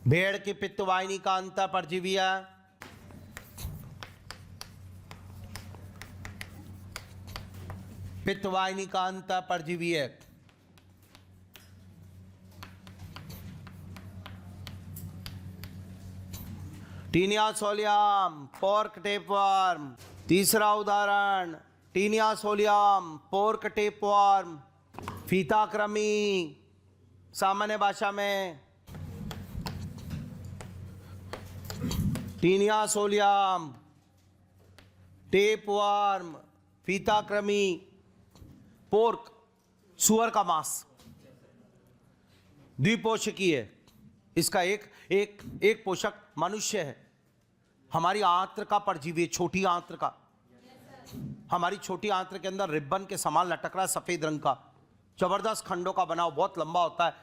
भेड़ की पित्तवाहिनी का अंतःपरजीवी है। पित्तवाहिनी का अंतःपरजीवी है। Taenia solium, pork tapeworm. तीसरा उदाहरण टीनिया सोलियम, पोर्क टेपवर्म, फीताकृमि, सामान्य भाषा में टीनिया सोलियम, टेपवर्म, फीताकृमि, पोर्क, सुअर का मांस, द्विपोषकीय है। इसका एक पोषक मनुष्य है। हमारी आंत्र का परजीवी, छोटी आंत्र का, हमारी छोटी आंत्र के अंदर रिबन के समान लटक रहा है, सफेद रंग का, जबरदस्त खंडों का बना, बहुत लंबा होता है।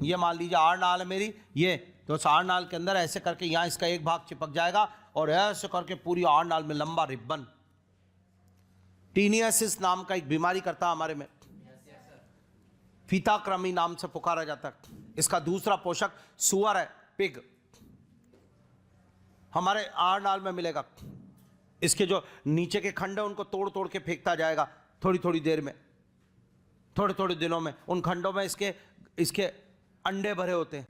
ये मान लीजिए आड़ नाल है मेरी, ये तो इस आड़ नाल के अंदर ऐसे करके यहाँ इसका एक भाग चिपक जाएगा और ऐसे करके पूरी आड़ नाल में लंबा रिबन। टीनियासिस नाम का एक बीमारी करता है हमारे में, फीताकृमि नाम से पुकारा जाता है। इसका दूसरा पोषक सुअर है, पिग, हमारे आड़ नाल में मिलेगा। इसके जो नीचे के खंड है उनको तोड़ तोड़ के फेंकता जाएगा थोड़ी थोड़ी देर में, थोड़े थोड़े दिनों में। उन खंडों में इसके अंडे भरे होते हैं,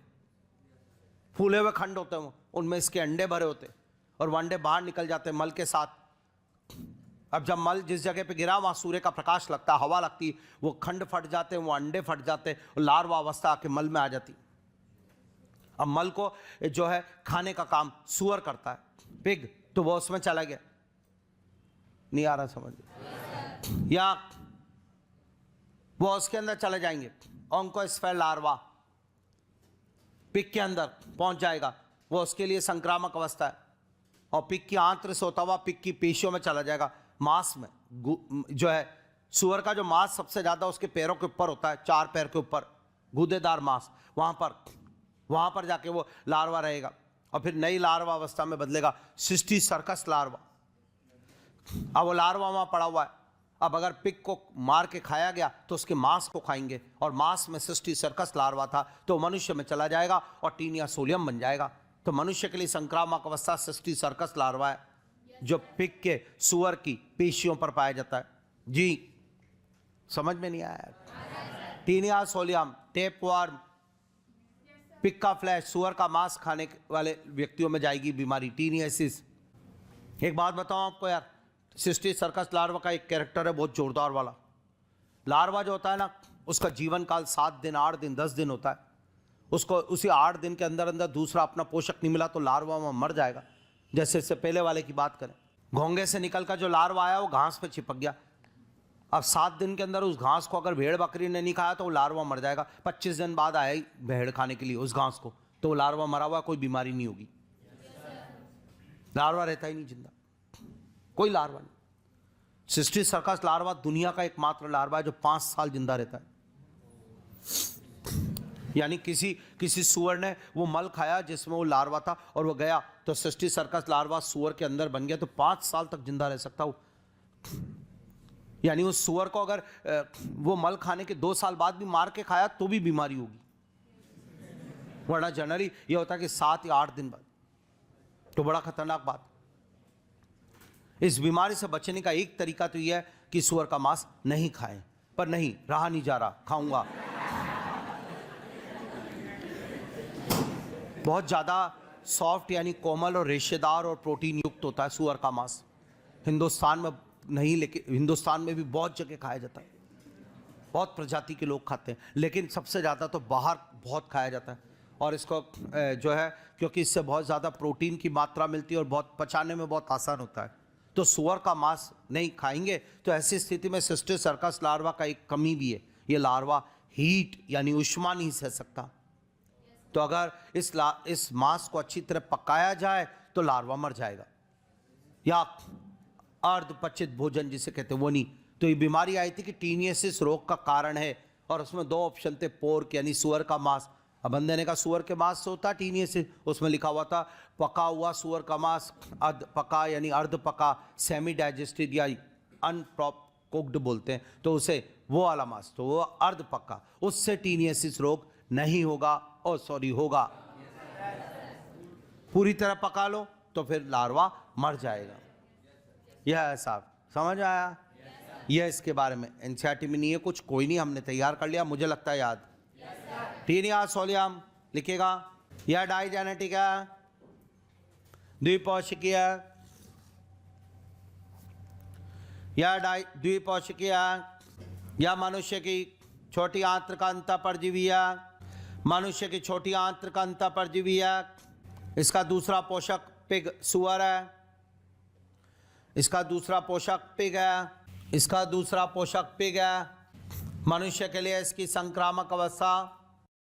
फूले हुए खंड होते हैं, उनमें इसके अंडे भरे होते हैं और वो अंडे बाहर निकल जाते हैं मल के साथ। अब जब मल जिस जगह पे गिरा वहां सूर्य का प्रकाश लगता है, हवा लगती, वो खंड फट जाते हैं, वो अंडे फट जाते हैं और लार्वा अवस्था आके मल में आ जाती। अब मल को जो है खाने का काम सुअर करता है, पिग, तो वो उसमें चला गया। नहीं आ रहा समझ, या वो उसके अंदर चले जाएंगे, ऑन्कोस्फेयर लार्वा पिग के अंदर पहुंच जाएगा, वो उसके लिए संक्रामक अवस्था है। और पिग की आंत्र से होता हुआ पिग की पेशियों में चला जाएगा, मांस में। जो है सुअर का जो मांस सबसे ज्यादा उसके पैरों के ऊपर होता है, 4 पैर के ऊपर गूदेदार मांस, वहां पर जाके वो लार्वा रहेगा और फिर नई लार्वा अवस्था में बदलेगा, सिस्टी सर्कस लार्वा। अब वो लार्वा वहां पड़ा हुआ है। अब अगर पिग को मार के खाया गया तो उसके मांस को खाएंगे और मांस में सिस्टी सर्कस लार्वा था तो मनुष्य में चला जाएगा और टीनिया सोलियम बन जाएगा। तो मनुष्य के लिए संक्रामक अवस्था सिस्टी सर्कस लार्वा है, जो पिग के सुअर की पेशियों पर पाया जाता है। जी समझ में नहीं आया? टीनिया सोलियम, टेपवर्म, पिग का फ्लैश, सुअर का मांस खाने वाले व्यक्तियों में जाएगी बीमारी, टीनियासिस। एक बात बताऊं आपको यार, सिस्टी सर्कस लार्वा का एक कैरेक्टर है बहुत जोरदार वाला, लार्वा जो होता है ना, उसका जीवन काल 7 दिन, 8 दिन, 10 दिन होता है। उसको उसी 8 दिन के अंदर अंदर दूसरा अपना पोषक नहीं मिला तो लार्वा वहाँ मर जाएगा। जैसे इससे पहले वाले की बात करें, घोंगे से निकल कर जो लार्वा आया वो घास पे चिपक गया। अब 7 दिन के अंदर उस घास को अगर भेड़ बकरी ने नहीं खाया तो वो लार्वा मर जाएगा। 25 दिन बाद आया ही भेड़ खाने के लिए उस घास को, तो वो लार्वा मरा हुआ, कोई बीमारी नहीं होगी। लार्वा रहता ही नहीं जिंदा, कोई लार्वा नहीं। सिस्टी सर्कस लार्वा दुनिया का एकमात्र लार्वा है जो 5 साल जिंदा रहता है। यानी किसी सुअर ने वो मल खाया जिसमें वो लार्वा था और वो गया, तो सिस्टी सर्कस लार्वा सुअर के अंदर बन गया, तो 5 साल तक जिंदा रह सकता वो। यानी उस सुअर को अगर वो मल खाने के 2 साल बाद भी मार के खाया तो भी बीमारी होगी, वरना जनरली ये होता है कि 7 या 8 दिन बाद। तो बड़ा खतरनाक बात। इस बीमारी से बचने का एक तरीका तो यह है कि सुअर का मांस नहीं खाएं, पर नहीं रहा नहीं जा रहा, खाऊंगा। बहुत ज्यादा सॉफ्ट यानी कोमल और रेशेदार और प्रोटीन युक्त होता है सुअर का मांस। हिंदुस्तान में नहीं, लेकिन हिंदुस्तान में भी बहुत जगह खाया जाता है, बहुत प्रजाति के लोग खाते हैं, लेकिन सबसे ज़्यादा तो बाहर बहुत खाया जाता है। और इसको जो है क्योंकि इससे बहुत ज़्यादा प्रोटीन की मात्रा मिलती है और बहुत पचाने में बहुत आसान होता है, तो सुअर का मांस नहीं खाएंगे। तो ऐसी स्थिति में सिस्टी सर्कस लार्वा का एक कमी भी है, ये लार्वा हीट यानी ऊष्मा नहीं सह सकता। तो अगर इस मांस को अच्छी तरह पकाया जाए तो लार्वा मर जाएगा, या अर्धपचित भोजन जिसे कहते हैं वो नहीं। तो ये बीमारी आई थी कि टीनियसिस रोग का कारण है, और उसमें 2 ऑप्शन थे, पोर्क यानी सुअर का मांस। अब बंदे ने कहा सुअर के मांस से होता टीनियसिस, उसमें लिखा हुआ था पका हुआ सुअर का मांस, अर्ध पका यानी अर्ध पका, सेमी डाइजेस्टेड या अनप्रॉप कुक्ड बोलते हैं, तो उसे वो वाला मांस, तो वो अर्ध पका, उससे टीनियसिस रोग नहीं होगा, और सॉरी होगा। पूरी तरह पका लो तो फिर लार्वा मर जाएगा। यह है साहब, समझ आया? यह इसके बारे में एनसीईआरटी में नहीं है कुछ, कोई नहीं, हमने तैयार कर लिया, मुझे लगता है याद। टीनिया सोलियम लिखेगा, यह डाइजेनेटिक है, द्विपोषकीय, यह द्विपोषकीय, यह मनुष्य की छोटी आंत्र का अंतःपरजीवी है, मनुष्य की छोटी आंत्र का अंतःपरजीवी है। इसका दूसरा पोषक पिग सुअर है, इसका दूसरा पोषक पिग है, इसका दूसरा पोषक पिग है। मनुष्य के लिए इसकी संक्रामक अवस्था,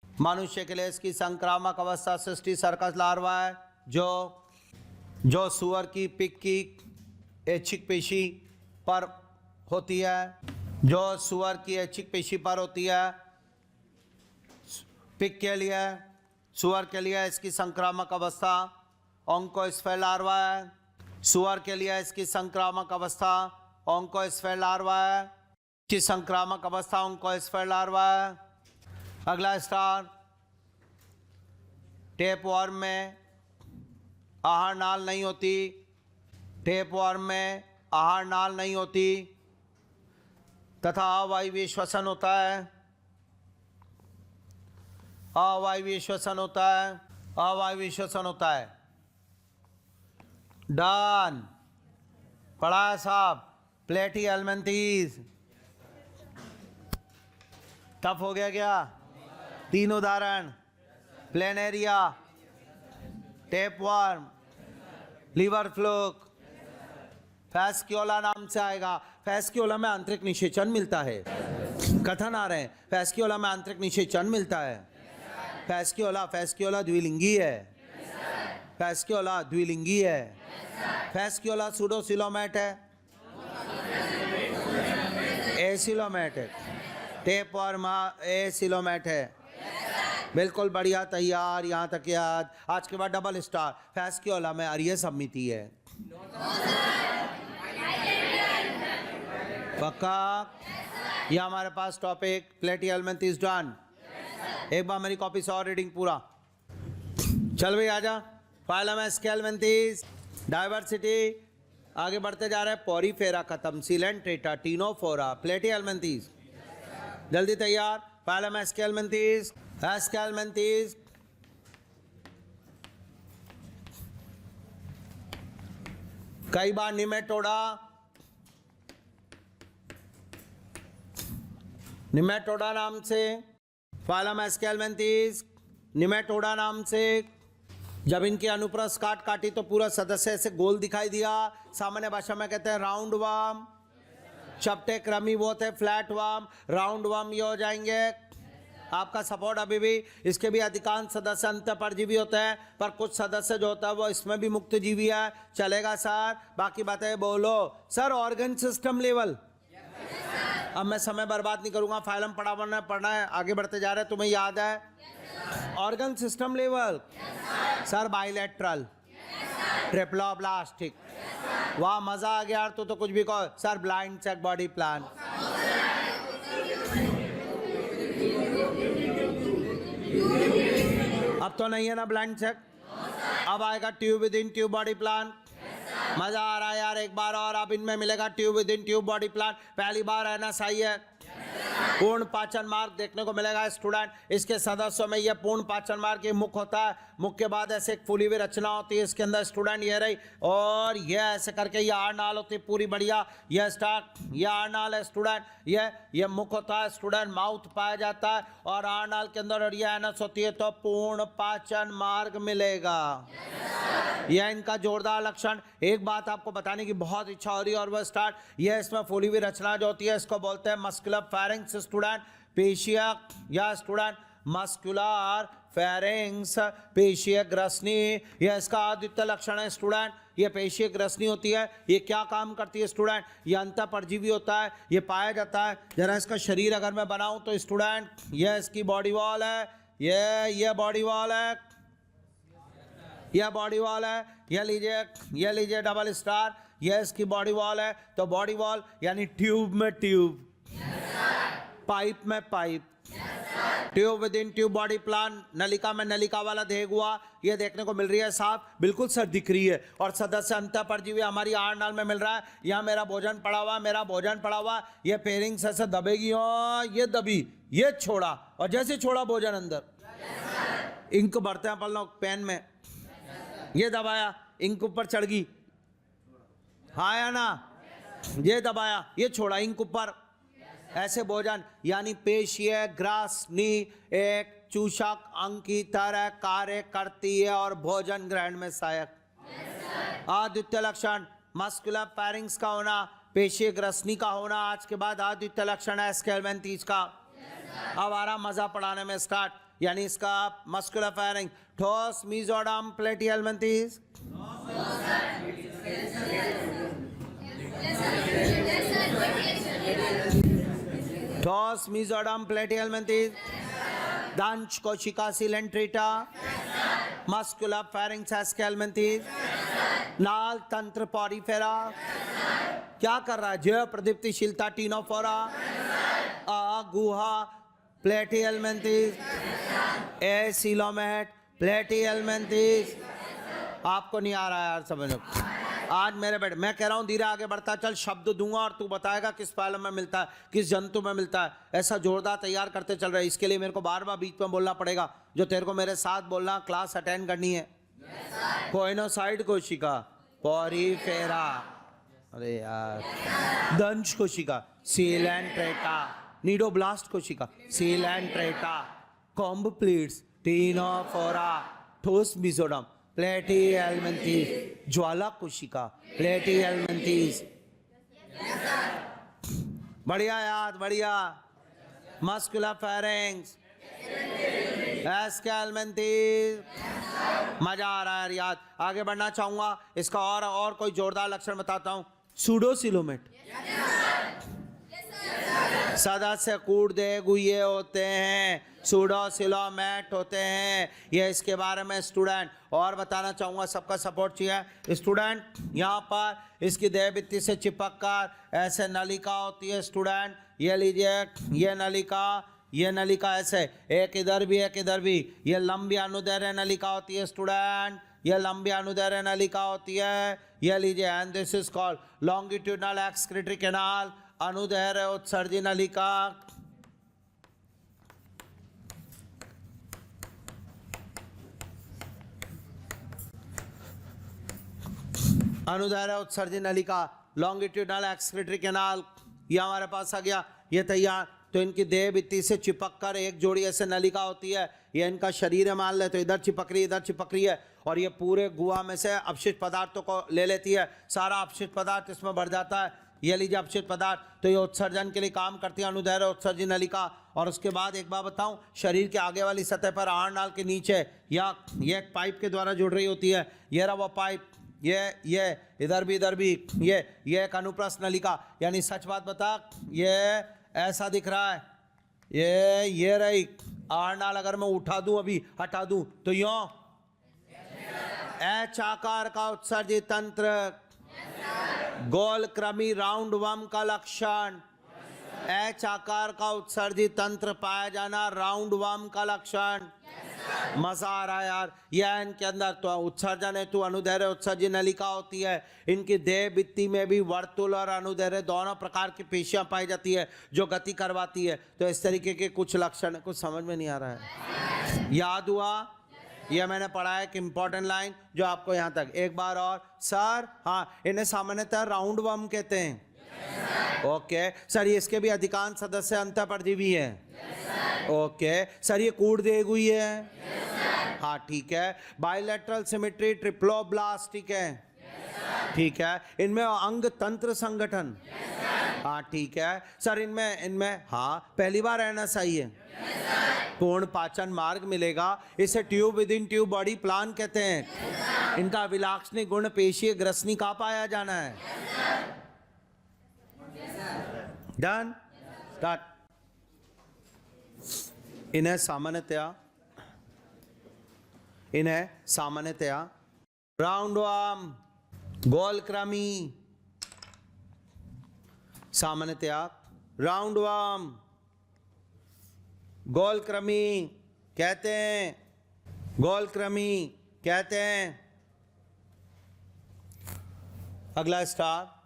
मनुष्य के लिए इसकी संक्रामक अवस्था सिस्टी सर्कस लार्वा है, जो सुअर की पिग की ऐच्छिक पेशी पर होती है, जो सुअर की ऐच्छिक पेशी पर होती है। पिग के लिए, सुअर के लिए इसकी संक्रामक अवस्था ओंकोस्फेयर लार्वा है, सुअर के लिए इसकी संक्रामक अवस्था ओंकोस्फेयर लार्वा है, की संक्रामक अवस्था ओंकोस्फेयर लार्वा है। अगला स्टार, टेपवर्म में आहार नाल नहीं होती, टेपवर्म में आहार नाल नहीं होती तथा अवायवीय श्वसन होता है, अवायवीय श्वसन होता है, अवायवीय श्वसन होता है। डन, पढ़ा है साहब? प्लेटीहेल्मिन्थेस टफ हो गया क्या? 3 उदाहरण, प्लेनेरिया, टेपवर्म, लीवर फ्लूक, फैस्क्योला नाम से आएगा। फैस्क्योला में आंतरिक निषेचन मिलता है, कथन आ रहे हैं, फैस्क्योला में आंतरिक निषेचन मिलता है। फैस्क्योला द्विलिंगी है, फैस्क्योला द्विलिंगी है। फैस्क्योला सूडोसिलोमेट है, एसिलोमेट है। टेपवर्म एसिलोमेट है। बिल्कुल बढ़िया, तैयार, यहाँ तक याद। आज के बाद डबल स्टार, फैस्क्योला में आर्य सम्मिति है, पक्का? यह हमारे पास टॉपिक प्लेटीहेल्मिन्थेस डन। एक बार मेरी कॉपी से और रीडिंग पूरा। चल भाई आजा। फाइलम एस्केल्मिन्थेस, डाइवर्सिटी, आगे बढ़ते जा रहे हैं। पोरीफेरा खत्म, सिलेंट्रेटा, टीनोफोरा, प्लेटीहेल्मिन्थेस, जल्दी तैयार। फाइलम एस्केल्मिन्थेस, एस्केल्मिन्थेस, कई बार निमेटोडा, निमेटोडा नाम से, फाइलम एस्केल्मेंथीज, निमेटोडा नाम से। जब इनकी अनुप्रस्थ काटी तो पूरा सदस्य ऐसे गोल दिखाई दिया। सामान्य भाषा में कहते हैं राउंड वार्म। चपटे क्रमी वो थे फ्लैट वार्म, राउंड वार्म ये हो जाएंगे। आपका सपोर्ट अभी भी, इसके भी अधिकांश सदस्य अंत परजीवी होते हैं, पर कुछ सदस्य जो होता है वो इसमें भी मुक्त जीवी है। चलेगा सर? बाकी बातें बोलो सर। ऑर्गन सिस्टम लेवल, अब मैं समय बर्बाद नहीं करूंगा, फाइलम पढ़ना है, आगे बढ़ते जा रहे हैं। तुम्हें याद है organ system level? Sir bilateral, triploblastic, वाह मजा आ गया यार। तो कुछ भी कहो sir. Blind check body plan, अब तो नहीं है ना ब्लाइंड चेक? अब आएगा tube within tube body plan. मजा आ रहा है यार। एक बार और अब इनमें मिलेगा tube within tube body plan. पहली बार है ना? सही है। पूर्ण पाचन मार्ग देखने को मिलेगा स्टूडेंट। इसके सदस्यों में यह पूर्ण पाचन मार्ग ये मुख होता है। मुख के बाद ऐसे एक फूली हुई रचना होती है इसके अंदर स्टूडेंट, ये रही, और ये ऐसे करके ये आरनाल होती है पूरी बढ़िया। ये स्टार्ट, ये आरनाल है स्टूडेंट, ये मुख होता है स्टूडेंट, माउथ पाया जाता है, और आरनाल के अंदर और ये एनस होती है, तो पूर्ण पाचन मार्ग मिलेगा। यह इनका जोरदार लक्षण। एक बात आपको बताने की बहुत इच्छा हो रही है, और वह स्टार्ट, यह इसमें फूली हुई रचना जो होती है इसको बोलते हैं मस्कुलर फेरिंग्स स्टूडेंट, पेशीय, या स्टूडेंट मस्कुलर फेरिंग्स, पेशीय ग्रसनी, यह इसका आद्वितीय लक्षण है स्टूडेंट। ये पेशीय ग्रसनी होती है, ये क्या काम करती है स्टूडेंट? ये अंत परजीवी होता है, ये पाया जाता है। जरा इसका शरीर अगर मैं बनाऊं तो स्टूडेंट, यह इसकी बॉडी वॉल है, ये बॉडी वॉल है, यह बॉडी वॉल है। ये लीजिए डबल स्टार, यह इसकी बॉडी वॉल है। तो बॉडी वॉल यानी ट्यूब में ट्यूब, पाइप में pipe, tube within tube body plan, नलिका में नलिका वाला देह हुआ, ये देखने को मिल रही है साफ, बिल्कुल सर दिख रही है। और सदस्य अंत परजीवी हमारी आरनाल में मिल रहा है। यहाँ मेरा भोजन पड़ा हुआ, ये फेरिंग्स ऐसे दबेगी, ये दबी, ये छोड़ा, और जैसे छोड़ा भोजन अंदर। इंक भरते हैं अपन लोग पेन में, ये दबाया, इंक ऊपर चढ़ गई, हाँ या ना? ये दबाया, ये छोड़ा, इंक ऊपर, ऐसे भोजन यानी पेशीय ग्रासनी एक चूषक अंग की तरह कार्य करती है और भोजन ग्रहण में सहायक। आद्वितीय लक्षण मस्कुलर फेरिंग्स का होना, पेशीय ग्रसनी का होना। आज के बाद आद्वितीय लक्षण है एस्केल्मेंथीज का। अब आ रहा मजा पढ़ाने में स्टार्ट, यानी इसका मस्कुलर फेरिंग, ठोस मेसोडर्म प्लेटिहेल्मिन्थेस, ठोस मेसोडर्म प्लेटिहेल्मिन्थेस, दंश कोशिका सिलेंट्रेटा, मस्कुलर फेरिंग्स एस्केल्मेंथेस, नाल तंत्र पॉरीफेरा, क्या कर रहा है? जैव प्रदीप्तिशीलता टीनोफोरा, गुहा प्लेटिहेल्मिन्थेस, एसिलोमेट प्लेटिहेल्मिन्थेस। आपको नहीं आ रहा है यार समझो आज मेरे बेटे, मैं कह रहा हूँ धीरे आगे बढ़ता चल, शब्द दूंगा और तू बताएगा किस फाइलम में मिलता है, किस जंतु में मिलता है। ऐसा जोरदार तैयार करते चल रहे। इसके लिए मेरे को बार बार बीच में बोलना पड़ेगा, जो तेरे को मेरे साथ बोलना, क्लास अटेंड करनी है। कोइनोसाइड कोशिका, पॉरीफेरा, अरे यार, दंश कोशिका, सिलेंट्रेटा, नीडोब्लास्ट कोशिका, सिलेंट्रेटा, कॉम्ब प्लीट्स, टीनोफोरा, ठोस मेसोडर्म प्लेटिहेल्मिन्थेस, ज्वाला कोशिका प्लेटिहेल्मिन्थेस। बढ़िया याद, बढ़िया। मस्कुलर फेरिंग्स एस्केल्मेंथेस, मजा आ रहा है याद। आगे बढ़ना चाहूंगा, इसका और कोई जोरदार लक्षण बताता हूं। सूडोसिलोमेट, सदस्य कूड़देह गुये होते हैं, सूडोसिलोमेट होते हैं। ये इसके बारे में स्टूडेंट और बताना चाहूँगा, सबका सपोर्ट चाहिए स्टूडेंट। यहाँ पर इसकी देह भित्ति से चिपक कर ऐसे नलिका होती है स्टूडेंट, ये लीजिए, ये नलिका ऐसे, एक इधर भी एक इधर भी, ये लंबी अनुदैर्घ्य नलिका होती है स्टूडेंट, ये लंबी अनुदैर्घ्य नलिका होती है। ये लीजिए, and this is called longitudinal excretory canal, अनुदैर्घ्य उत्सर्जी नलिका। अनुदैर्घ्य उत्सर्जी नलिका, लॉन्गिट्यूडनल एक्सक्रीटरी कैनाल, ये हमारे पास आ गया, ये तैयार। तो इनकी देह भित्ति से चिपक कर एक जोड़ी ऐसे नलिका होती है, ये इनका शरीर है मान ले, तो इधर चिपक रही इधर चिपक रही है, और ये पूरे गुहा में से अपशिष्ट पदार्थों को ले लेती है, सारा अपशिष्ट पदार्थ इसमें भर जाता है। ये लीजिए अपशिष्ट पदार्थ, तो ये उत्सर्जन के लिए काम करती है अनुदैर्घ्य उत्सर्जी नलिका। और उसके बाद एक बात बताऊं, शरीर के आगे वाली सतह पर आहार नाल के नीचे या ये एक पाइप के द्वारा जुड़ रही होती है, ये रहा वो पाइप, ये इधर भी ये एक अनुप्रस्थ नलिका। यानी सच बात बता, ये ऐसा दिख रहा है, ये रही आहार नाल। अगर मैं उठा दूं अभी हटा दूं तो यों एच आकार का उत्सर्जित तंत्र, गोल क्रमी राउंड वम का लक्षण। एच आकार का उत्सर्जित तंत्र पाया जाना राउंड वम का लक्षण। मजा आ रहा है यार। यह इनके अंदर तो उत्सर्जन हेतु अनुदैर्घ्य उत्सर्जी नलिका होती है। इनकी देह भित्ति में भी वर्तुल और अनुदैर्घ्य दोनों प्रकार की पेशियां पाई जाती है जो गति करवाती है। तो इस तरीके के कुछ लक्षण, कुछ समझ में नहीं आ रहा है, याद हुआ? यह मैंने पढ़ा है कि इंपॉर्टेंट लाइन जो आपको यहां तक एक बार और सर। हाँ, इन्हें सामान्यतः राउंड वर्म कहते हैं। ओके सर, ये इसके भी अधिकांश सदस्य अंतःपरजीवी हैं। ओके सर, ये कूड़ देग हुई है। हाँ ठीक है। बायलैटरल सिमेट्री ट्रिप्लोब्लास्टिक है। ठीक है। इनमें अंग तंत्र संगठन। हाँ ठीक है सर। इनमें हाँ पहली बार एनएसआई है। पूर्ण पाचन मार्ग मिलेगा। इसे tube within tube body plan कहते हैं। इनका अभिलाक्षणिक गुण पेशीय ग्रसनी का पाया जाना है। Done start. इन्हें सामान्यतया राउंड वर्म, गोल क्रमी, सामान्यतया राउंड वर्म, गोल क्रमी कहते हैं। गोल क्रमी कहते हैं। अगला स्टार,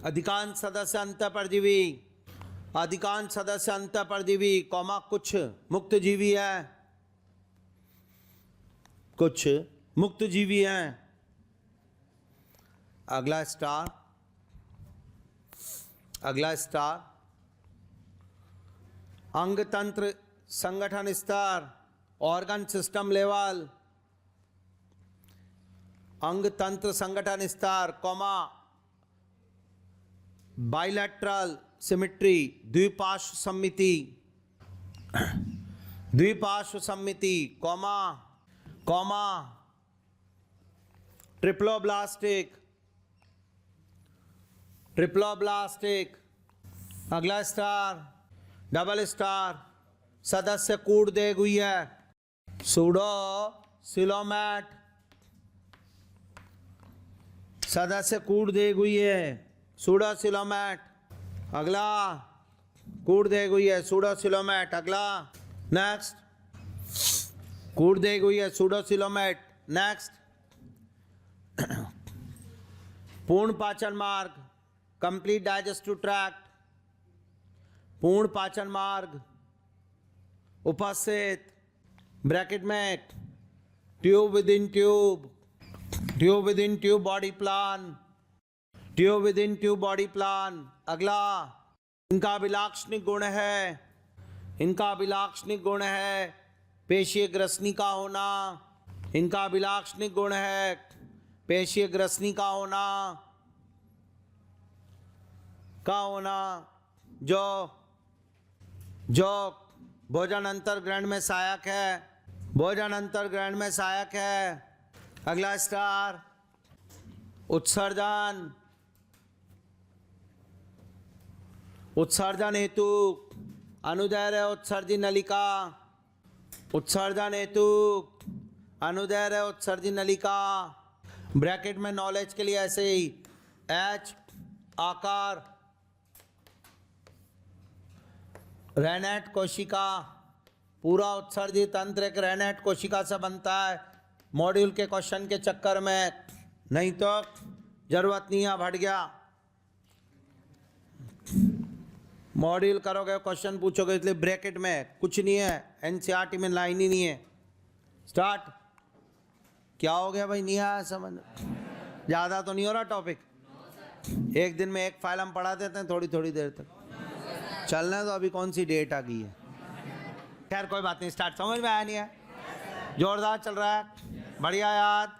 अधिकांश सदस्य अंतःपरजीवी। अधिकांश सदस्य अंतःपरजीवी कौमा कुछ मुक्त जीवी है। कुछ मुक्त जीवी हैं। अगला स्टार, अंग तंत्र संगठन स्तर, ऑर्गन सिस्टम लेवल। अंग तंत्र संगठन स्तर कॉमा बाइलैटरल सिमेट्री, द्विपार्श्व सम्मिति कॉमा ट्रिप्लोब्लास्टिक। अगला स्टार, डबल स्टार, सदस्य कूड़ देग हुई है। सूडो सिलोमैट, सदस्य कूड़ देग हुई है। सूडो सिलोमैट। अगला कूड़ देग हुई है सूडो सिलोमैट। अगला नेक्स्ट, कूड़ देग हुई है सूडो सिलोमैट। नेक्स्ट, पूर्ण पाचन मार्ग, कंप्लीट डाइजेस्टिव ट्रैक्ट, पूर्ण पाचन मार्ग उपस्थित, ब्रैकेट में tube within tube, tube within tube body plan, tube within tube body plan. अगला, इनका अभिलाक्षणिक गुण है पेशीय ग्रसनी का होना। इनका अभिलाक्षणिक गुण है पेशीय ग्रसनी का होना जो भोजन अंतर ग्रहण में सहायक है। अगला स्टार, उत्सर्जन हेतु अनुदैर्घ्य उत्सर्जी नलिका। ब्रैकेट में नॉलेज के लिए ऐसे ही एच आकार, रेनेट कोशिका। पूरा उत्सर्जित तंत्र एक रेनेट कोशिका से बनता है। मॉड्यूल के क्वेश्चन के चक्कर में नहीं तो जरूरत नहीं है, हट गया। मॉड्यूल करोगे क्वेश्चन पूछोगे, इसलिए ब्रैकेट में कुछ नहीं है। एनसीईआरटी में लाइन ही नहीं है। स्टार्ट। क्या हो गया भाई, नहीं आया समझ? ज़्यादा तो नहीं हो रहा टॉपिक? एक दिन में एक फाइल हम पढ़ा देते हैं थोड़ी थोड़ी देर तक, चलना तो अभी कौन सी डेट आ गई है। खैर कोई बात नहीं, स्टार्ट। समझ में आया नहीं है? जोरदार चल रहा है, बढ़िया याद।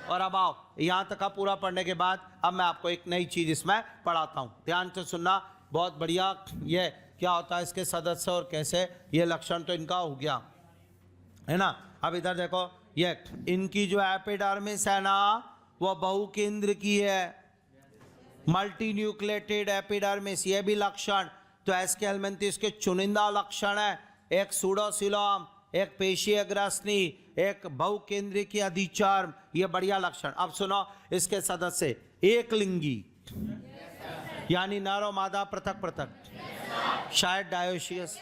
और अब आओ, यहाँ तक का पूरा पढ़ने के बाद अब मैं आपको एक नई चीज़ इसमें पढ़ाता हूँ, ध्यान से सुनना, बहुत बढ़िया। ये क्या होता है, इसके सदस्य और कैसे, ये लक्षण तो इनका हो गया है ना। अब इधर देखो, ये इनकी जो एपिडर्मिस है ना, वो बहुकेंद्र की है, मल्टी न्यूक्लिएटेड एपिडर्मिस, ये भी लक्षण। तो एस्के हेलमिंथिस के चुनिंदा लक्षण है, एक सूडोसिलोम, एक पेशीय ग्रसनी, एक बहुकेंद्रीय की अधिचर्म, ये बढ़िया लक्षण। अब सुनो, इसके सदस्य एक लिंगी यानी नर और मादा पृथक पृथक, शायद डायोशियस।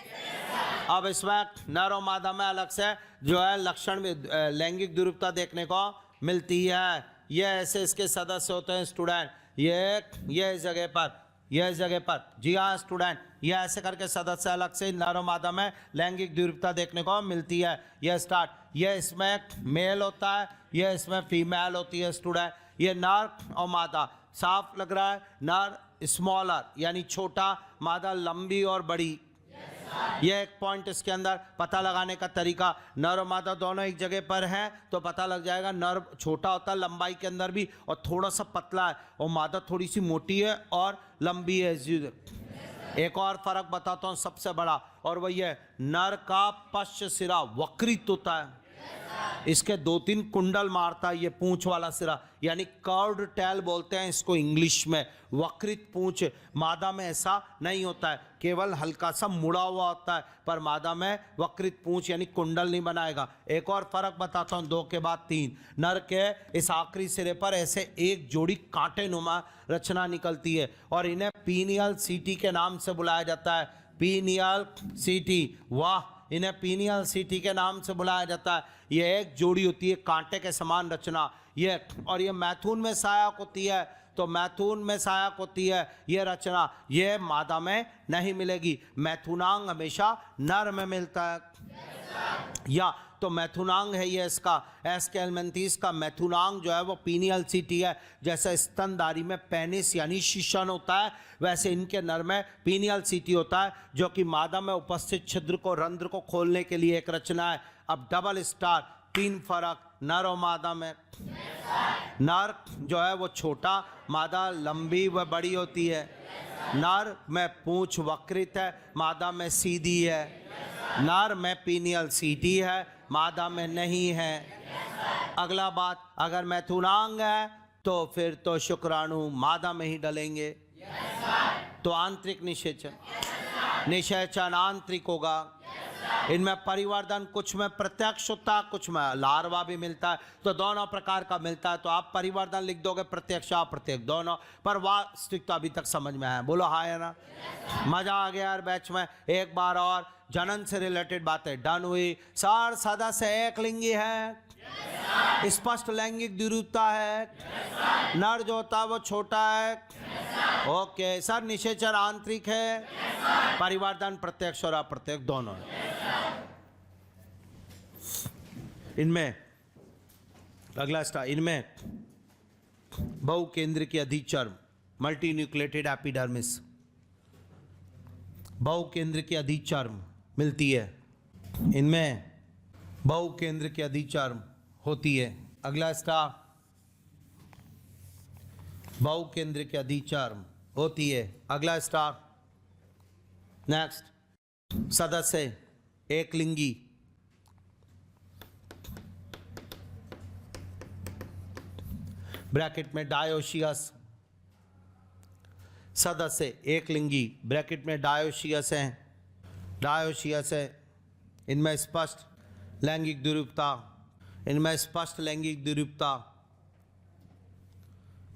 अब इसमें नर और मादा में अलग से जो है लक्षण में लैंगिक द्विरूपता देखने को मिलती है। ये ऐसे इसके सदस्य होते हैं स्टूडेंट, ये इस जगह पर, ये इस जगह पर, जी हाँ स्टूडेंट, ये ऐसे करके सदस्य अलग से नर और मादा में लैंगिक द्विरूपता देखने को मिलती है। ये स्टार्ट, ये इसमें मेल होता है, ये इसमें फीमेल होती है स्टूडेंट। ये नर और मादा, साफ लग रहा है, नर स्मॉलर यानी छोटा, मादा लंबी और बड़ी। ये एक पॉइंट इसके अंदर पता लगाने का तरीका, नर और मादा दोनों एक जगह पर हैं तो पता लग जाएगा। नर छोटा होता है लंबाई के अंदर भी और थोड़ा सा पतला है, और मादा थोड़ी सी मोटी है और लंबी है। एक और फर्क बताता हूँ सबसे बड़ा, और वही है नर का पश्च सिरा वक्रित होता है, इसके 2-3 कुंडल मारता है ये पूंछ वाला सिरा, यानी कर्व्ड टेल बोलते हैं इसको इंग्लिश में, वक्रित पूंछ। मादा में ऐसा नहीं होता है, केवल हल्का सा मुड़ा हुआ होता है, पर मादा में वक्रित पूंछ यानी कुंडल नहीं बनाएगा। एक और फर्क बताता हूँ, 2 के बाद 3। नर के इस आखिरी सिरे पर ऐसे एक जोड़ी कांटे नुमा रचना निकलती है, और इन्हें पीनियल सीटी के नाम से बुलाया जाता है। पीनियल सीटी, वाह, इन्हें पीनियल सीटी के नाम से बुलाया जाता है। ये एक जोड़ी होती है कांटे के समान रचना, ये, और ये मैथुन में सहायक होती है, तो मैथुन में सहायक होती है ये रचना, ये मादा में नहीं मिलेगी। मैथुनांग हमेशा नर में मिलता है, या तो मैथुनांग है ये इसका, एस्के हेलमिंथिस का मैथुनांग जो है वो पीनियल सीटी है। जैसे स्तनधारी में पेनिस यानी शीशन होता है, वैसे इनके नर में पीनियल सीटी होता है, जो कि मादा में उपस्थित छिद्र को, रंध्र को खोलने के लिए एक रचना है। अब डबल स्टार, 3 फर्क नर और मादा में। नर जो है वो छोटा, मादा लंबी व बड़ी होती है। नर में पूंछ वक्रित है, मादा में सीधी है। नर में पीनियल सीटी है, मादा में नहीं है। अगला बात, अगर मैथुनांग है तो फिर तो शुक्राणु मादा में ही डलेंगे, तो आंतरिक निषेचन, निषेचन आंतरिक होगा। इनमें परिवर्धन कुछ में प्रत्यक्ष होता है, कुछ में लार्वा भी मिलता है, तो दोनों प्रकार का मिलता है। तो आप परिवर्धन लिख दोगे, प्रत्यक्ष अप्रत्यक्ष दोनों, पर वास्तविकता अभी तक समझ में आया? बोलो हाँ या ना? मजा आ गया यार बैच में। एक बार और जनन से रिलेटेड बातें डन हुई। सर सदस्य एक लिंगी है, स्पष्ट लैंगिक द्विरूपता है, नर जो होता है वो छोटा है, ओके सर। निषेचन आंतरिक है, परिवर्धन प्रत्यक्ष और अप्रत्यक्ष दोनों है। इनमें अगला स्टार, इनमें बहुकेंद्र की अधिचर्म, मल्टी न्यूक्लिएटेड एपिडर्मिस, बहुकेंद्र की अधिचर्म मिलती है। इनमें बहुकेंद्र की अधिचर्म होती है। अगला स्टार, बहुकेंद्र की अधिचर्म होती है। अगला स्टार, नेक्स्ट, सदस्य एक लिंगी, ब्रैकेट में डायोशियस, सदस्य एक लिंगी, ब्रैकेट में डायोशियस है, डायोशियस है। इनमें स्पष्ट लैंगिक द्विरूपता, इनमें स्पष्ट लैंगिक द्विरूपता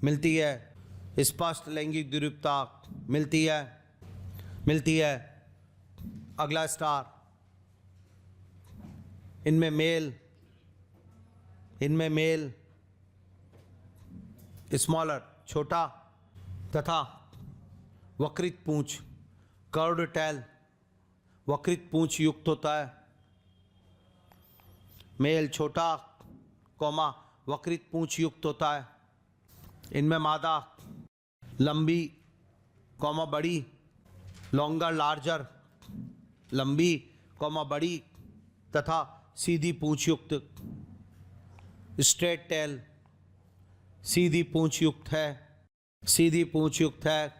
मिलती है, स्पष्ट लैंगिक द्विरूपता मिलती है, मिलती है। अगला स्टार, इनमें मेल, इनमें मेल स्मॉलर छोटा तथा वक्रित पूंछ, कर्व्ड टेल, वक्रित पूंछ युक्त होता है। मेल छोटा कोमा वक्रित पूंछ युक्त होता है। इनमें मादा लंबी कॉमा बड़ी, लॉन्गर लार्जर, लंबी कॉमा बड़ी तथा सीधी पूंछ युक्त, स्ट्रेट टेल, सीधी पूंछ युक्त है, सीधी पूंछ युक्त है।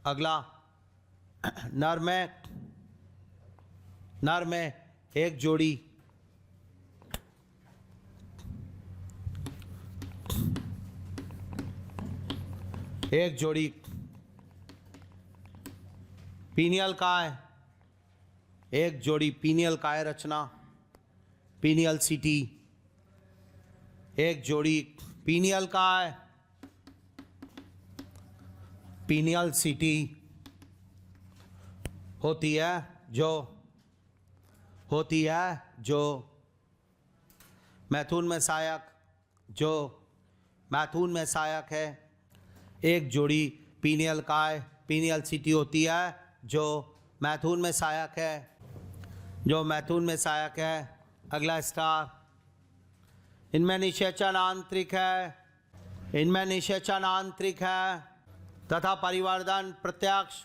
अगला नर में एक जोड़ी पीनियल काय, एक जोड़ी पीनियल काय रचना, पीनियल सिटी, एक जोड़ी पीनियल काय, पीनियल सिटी होती है जो मैथुन में सहायक है। एक जोड़ी पीनियल काय, पीनियल सिटी होती है जो मैथुन में सहायक है, अगला स्टार। इनमें निषेचन आंतरिक है तथा परिवर्धन प्रत्यक्ष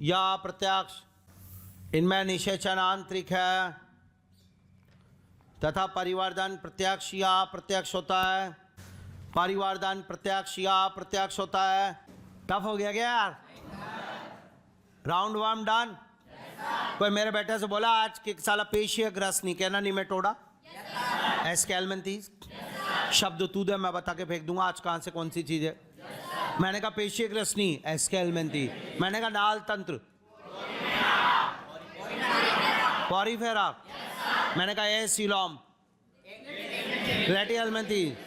या अप्रत्यक्ष। इनमें निषेचन आंतरिक है तथा परिवर्धन प्रत्यक्ष या अप्रत्यक्ष होता है। टफ हो गया क्या यार? Round 1 done. कोई मेरे बेटे से बोला आज कि साला पेशीय ग्रस्त नहीं कहना, निमेटोडा, एस्केल्मेंथीज। शब्द तू दे, मैं बता के फेंक दूंगा आज कहां से कौन सी चीज है। मैंने कहा पेशीय ग्रस्त नहीं, एस्केल्मेंथी। मैंने कहा नाल तंत्र, पॉरीफेरा। मैंने कहा एसिलोम, रेटियलमेंथी।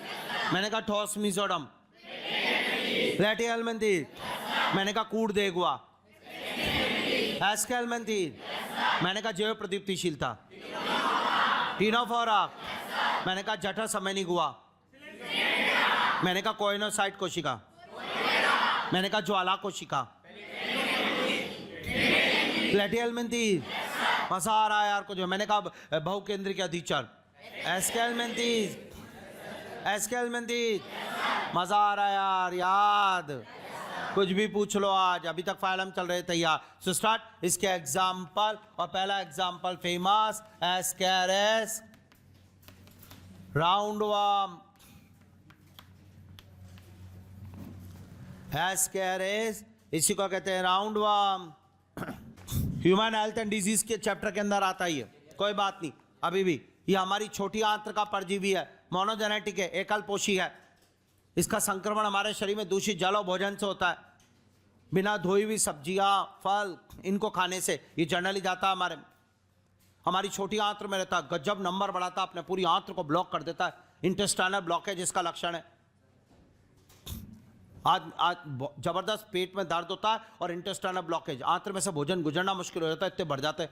मैंने कहा ठोस मिसोडम, रेटियलमेंथी। मैंने कहा कूड़ देगुआ, एस्केल्मेंथी। मैंने कहा जैव प्रदीप्तिशीलता, टीनोफोरा। मैंने कहा जठर समयनी गुआ। मैंने कहा कोइनोसाइट कोशिका। मैंने कहा ज्वाला कोशिका, प्लेटियलमेंथी। मजा आ रहा है यार कुछ। मैंने कहा बहुकेंद्रिक अधिचर, एस्केल्मेंथी। मजा आ रहा है यार, याद कुछ भी पूछ लो आज। अभी तक फाइल हम चल रहे तैयार। So start. इसके एग्जाम्पल, और पहला example famous Ascaris roundworm. Ascaris इसी को कहते हैं roundworm. Human health and disease के चैप्टर के अंदर आता ही है, कोई बात नहीं। अभी भी ये हमारी छोटी आंत्र का परजीवी है, मोनोजेनेटिक है, एकल पोषी है। इसका संक्रमण हमारे शरीर में दूषित जल और भोजन से होता है। बिना धोई हुई सब्जियां, फल, इनको खाने से ये जनरली जाता है हमारी छोटी आंत्र में रहता है। गजब नंबर बढ़ाता है, अपने पूरी आंत्र को ब्लॉक कर देता है। इंटेस्टाइनल ब्लॉकेज इसका लक्षण है। आज जबरदस्त पेट में दर्द होता है और इंटेस्टाइनल ब्लॉकेज, आंत्र में से भोजन गुजरना मुश्किल हो जाता है, इतने बढ़ जाते हैं।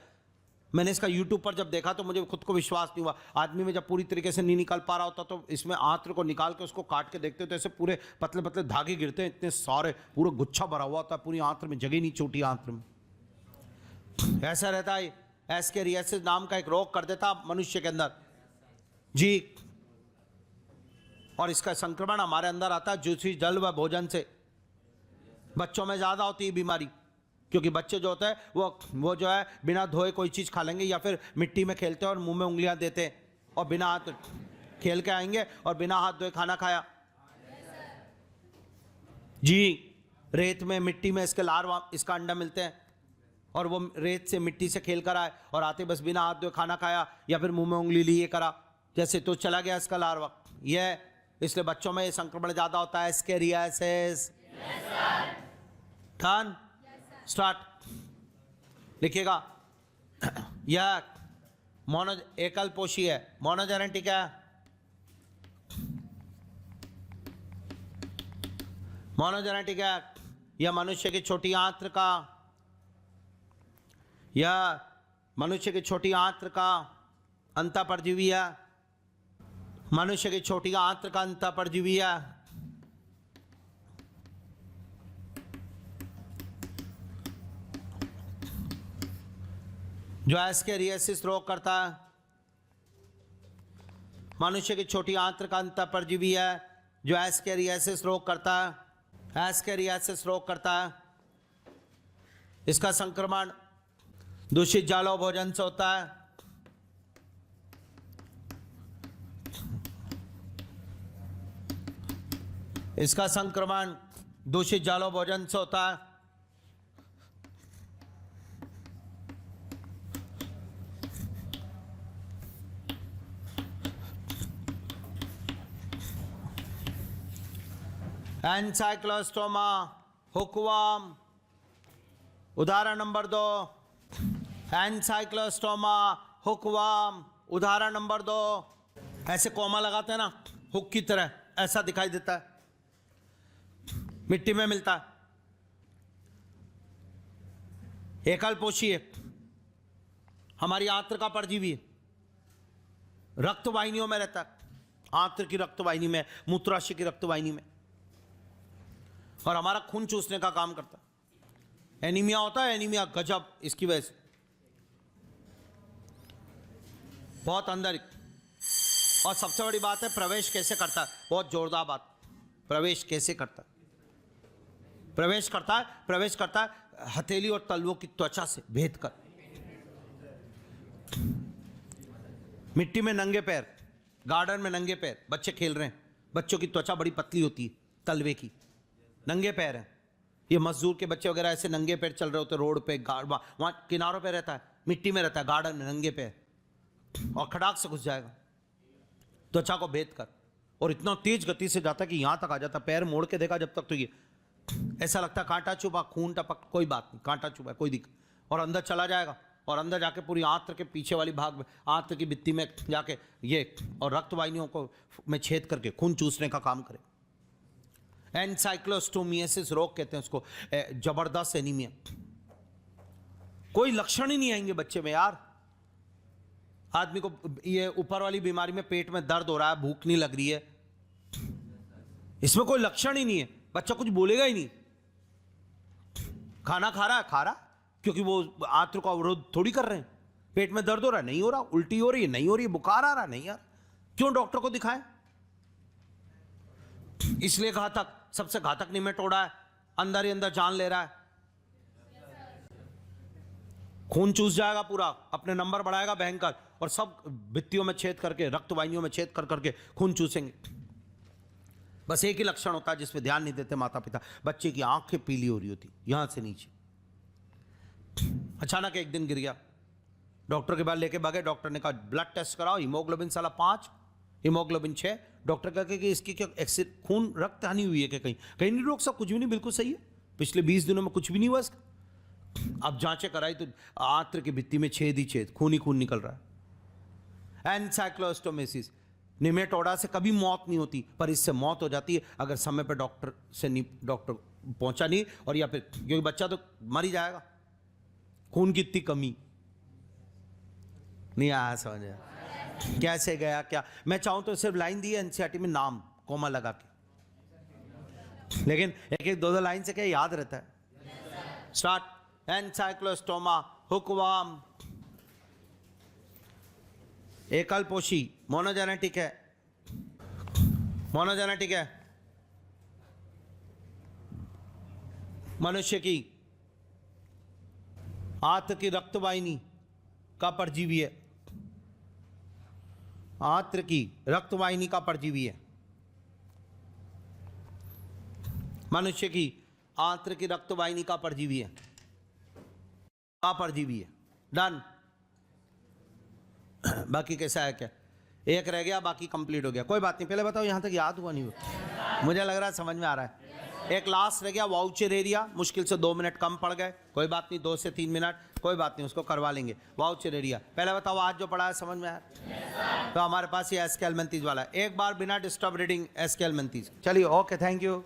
मैंने इसका यूट्यूब पर जब देखा तो मुझे खुद को विश्वास नहीं हुआ। आदमी में जब पूरी तरीके से नहीं निकल पा रहा होता तो इसमें आंत्र को निकाल के उसको काट के देखते तो ऐसे पूरे पतले पतले धागे गिरते हैं, इतने सारे, पूरा गुच्छा भरा हुआ होता है पूरी आंत्र में, जगह नहीं छोटी आंत्र में। ऐसा रहता है। एस्केरियासिस नाम का एक रोग कर देता मनुष्य के अंदर जी, और इसका संक्रमण हमारे अंदर आता है दूषित जल व भोजन से। बच्चों में ज्यादा होती है बीमारी, क्योंकि बच्चे जो होते हैं वो जो है बिना धोए कोई चीज खा लेंगे, या फिर मिट्टी में खेलते हैं और मुंह में उंगलियां देते हैं, और बिना हाथ खेल के आएंगे और बिना हाथ धोए खाना खाया जी। रेत में, मिट्टी में इसके लार्वा, इसका अंडा मिलते हैं, और वो रेत से मिट्टी से खेल कर आए और आते बस बिना हाथ धोए खाना खाया, या फिर मुंह में उंगली लिए करा, जैसे तो चला गया इसका लार्वा। यह इसलिए बच्चों में ये संक्रमण ज्यादा होता है। एस्केरियासिस। डन। स्टार्ट। लिखिएगा। यह एकल पोषी है, मोनोजेनेटिक है। मोनोजेनेटिक है। यह मनुष्य की छोटी आंत्र का अंतःपरजीवी है। मनुष्य की छोटी आंत्र का अंतःपरजीवी है। जो एस्केरियासिस रोग करता है। मनुष्य की छोटी आंत्र का अंतःपरजीवी है जो एस्केरियासिस रोग करता है, एस्केरियासिस रोग करता है, इसका संक्रमण दूषित जालो भोजन से होता है। इसका संक्रमण दूषित जालो भोजन से होता है। एनसाइक्लोस्टोमा, हुकवर्म, उदाहरण नंबर 2। एनसाइक्लोस्टोमा, हुकवर्म, उदाहरण नंबर 2। ऐसे कॉमा लगाते हैं ना, हुक की तरह, ऐसा दिखाई देता है, मिट्टी में मिलता है। एकल पोषी है, हमारी आंत्र का परजीवी है, रक्त वाहिनियों में रहता है, आंत्र की रक्त वाहिनी में, मूत्राशय की रक्त वाहिनी में, और हमारा खून चूसने का काम करता है। एनीमिया होता है, एनीमिया गजब, इसकी वजह से बहुत अंदर। और सबसे बड़ी बात है प्रवेश कैसे करता है, बहुत जोरदार बात, प्रवेश कैसे करता है। प्रवेश करता है हथेली और तलवों की त्वचा से भेद कर। मिट्टी में नंगे पैर, गार्डन में नंगे पैर, बच्चे खेल रहे हैं, बच्चों की त्वचा बड़ी पतली होती है, तलवे की, नंगे पैर हैं। ये मजदूर के बच्चे वगैरह ऐसे नंगे पैर चल रहे होते रोड पे, वहां किनारों पे रहता है, मिट्टी में रहता है, गार्डन में नंगे पैर, और खड़ाक से घुस जाएगा त्वचा को भेद कर, और इतना तेज गति से जाता है कि यहां तक आ जाता। पैर मोड़ के देखा जब तक तो ये ऐसा लगता है कांटा चुभा, खून टपक, कोई बात नहीं, कांटा चुभा, कोई दिक्कत, और अंदर चला जाएगा, और अंदर जाके पूरी आंत्र के पीछे वाली भाग में, आंत्र की भित्ति में जाके ये और रक्त वाहिनियों को में छेद करके खून चूसने का काम करे। एनसाइक्लोस्टोमियासिस रोग कहते हैं उसको, जबरदस्त एनीमिया। कोई लक्षण ही नहीं आएंगे बच्चे में यार। आदमी को ये ऊपर वाली बीमारी में पेट में दर्द हो रहा है, भूख नहीं लग रही है, इसमें कोई लक्षण ही नहीं है, बच्चा कुछ बोलेगा ही नहीं। खाना खा रहा क्योंकि वो आंत्र को अवरोध थोड़ी कर रहे हैं। पेट में दर्द हो रहा है, नहीं हो रहा, उल्टी हो रही है, नहीं हो रही, बुखार आ रहा, नहीं यार, क्यों डॉक्टर को दिखाएं। इसलिए घातक, सबसे घातक निमेटोडा है, अंदर ही अंदर जान ले रहा है, खून चूस जाएगा पूरा, अपने नंबर बढ़ाएगा भयंकर, और सब भित्तियों में छेद करके, रक्त वाहिनियों में छेद कर करके खून चूसेंगे। बस एक ही लक्षण होता है जिसपे ध्यान नहीं देते माता पिता, बच्चे की आंखें पीली हो रही होती यहां से नीचे। अचानक एक दिन गिर गया, डॉक्टर के पास लेके भागे, डॉक्टर ने कहा ब्लड टेस्ट कराओ, हीमोग्लोबिन साला 5, हीमोग्लोबिन 6। डॉक्टर कहते कि इसकी क्या खून रक्त हानि हुई है क्या, कहीं नहीं रोक सब, कुछ भी नहीं, बिल्कुल सही है, पिछले 20 दिनों में कुछ भी नहीं हुआ इसका। अब जांचें कराई तो आंत्र की भित्ति में छेद ही छेद, खून ही खून निकल रहा है। एनसाइक्लोस्टोमेसिस निमेटोडा से कभी मौत नहीं होती, पर इससे मौत हो जाती है अगर समय पर डॉक्टर पहुंचा नहीं, और या फिर क्योंकि बच्चा तो मर ही जाएगा, खून की इतनी कमी। नहीं आया समझ में? कैसे गया क्या? मैं चाहूं तो सिर्फ लाइन दी है एनसीईआरटी में, नाम कोमा लगा के, लेकिन एक एक दो दो लाइन से क्या याद रहता है। स्टार्ट। एनसाइक्लोस्टोमा, हुकवर्म, एकल पोषी, मोनोजेनेटिक है, मोनोजेनेटिक है, मनुष्य की आंत्र की रक्तवाहिनी का परजीवी है, आंत्र की रक्तवाहिनी का परजीवी है, मनुष्य की आंत्र की रक्तवाहिनी का परजीवी है, का परजीवी है। डन। बाकी कैसा है क्या? एक रह गया, बाकी कंप्लीट हो गया, कोई बात नहीं। पहले बताओ यहां तक याद हुआ नहीं हुआ? मुझे लग रहा है समझ में आ रहा है। एक लास्ट रह गया, वाउचर एरिया, मुश्किल से 2 मिनट कम पड़ गए, कोई बात नहीं, 2 से 3 मिनट, कोई बात नहीं, उसको करवा लेंगे। वाउचर एरिया पहले बताओ, आज जो पढ़ा है समझ में आया? तो हमारे पास ये एस्केलमेंथीज वाला है, एक बार बिना डिस्टर्ब रीडिंग एस्केलमेंथीज। चलिए, ओके, थैंक यू।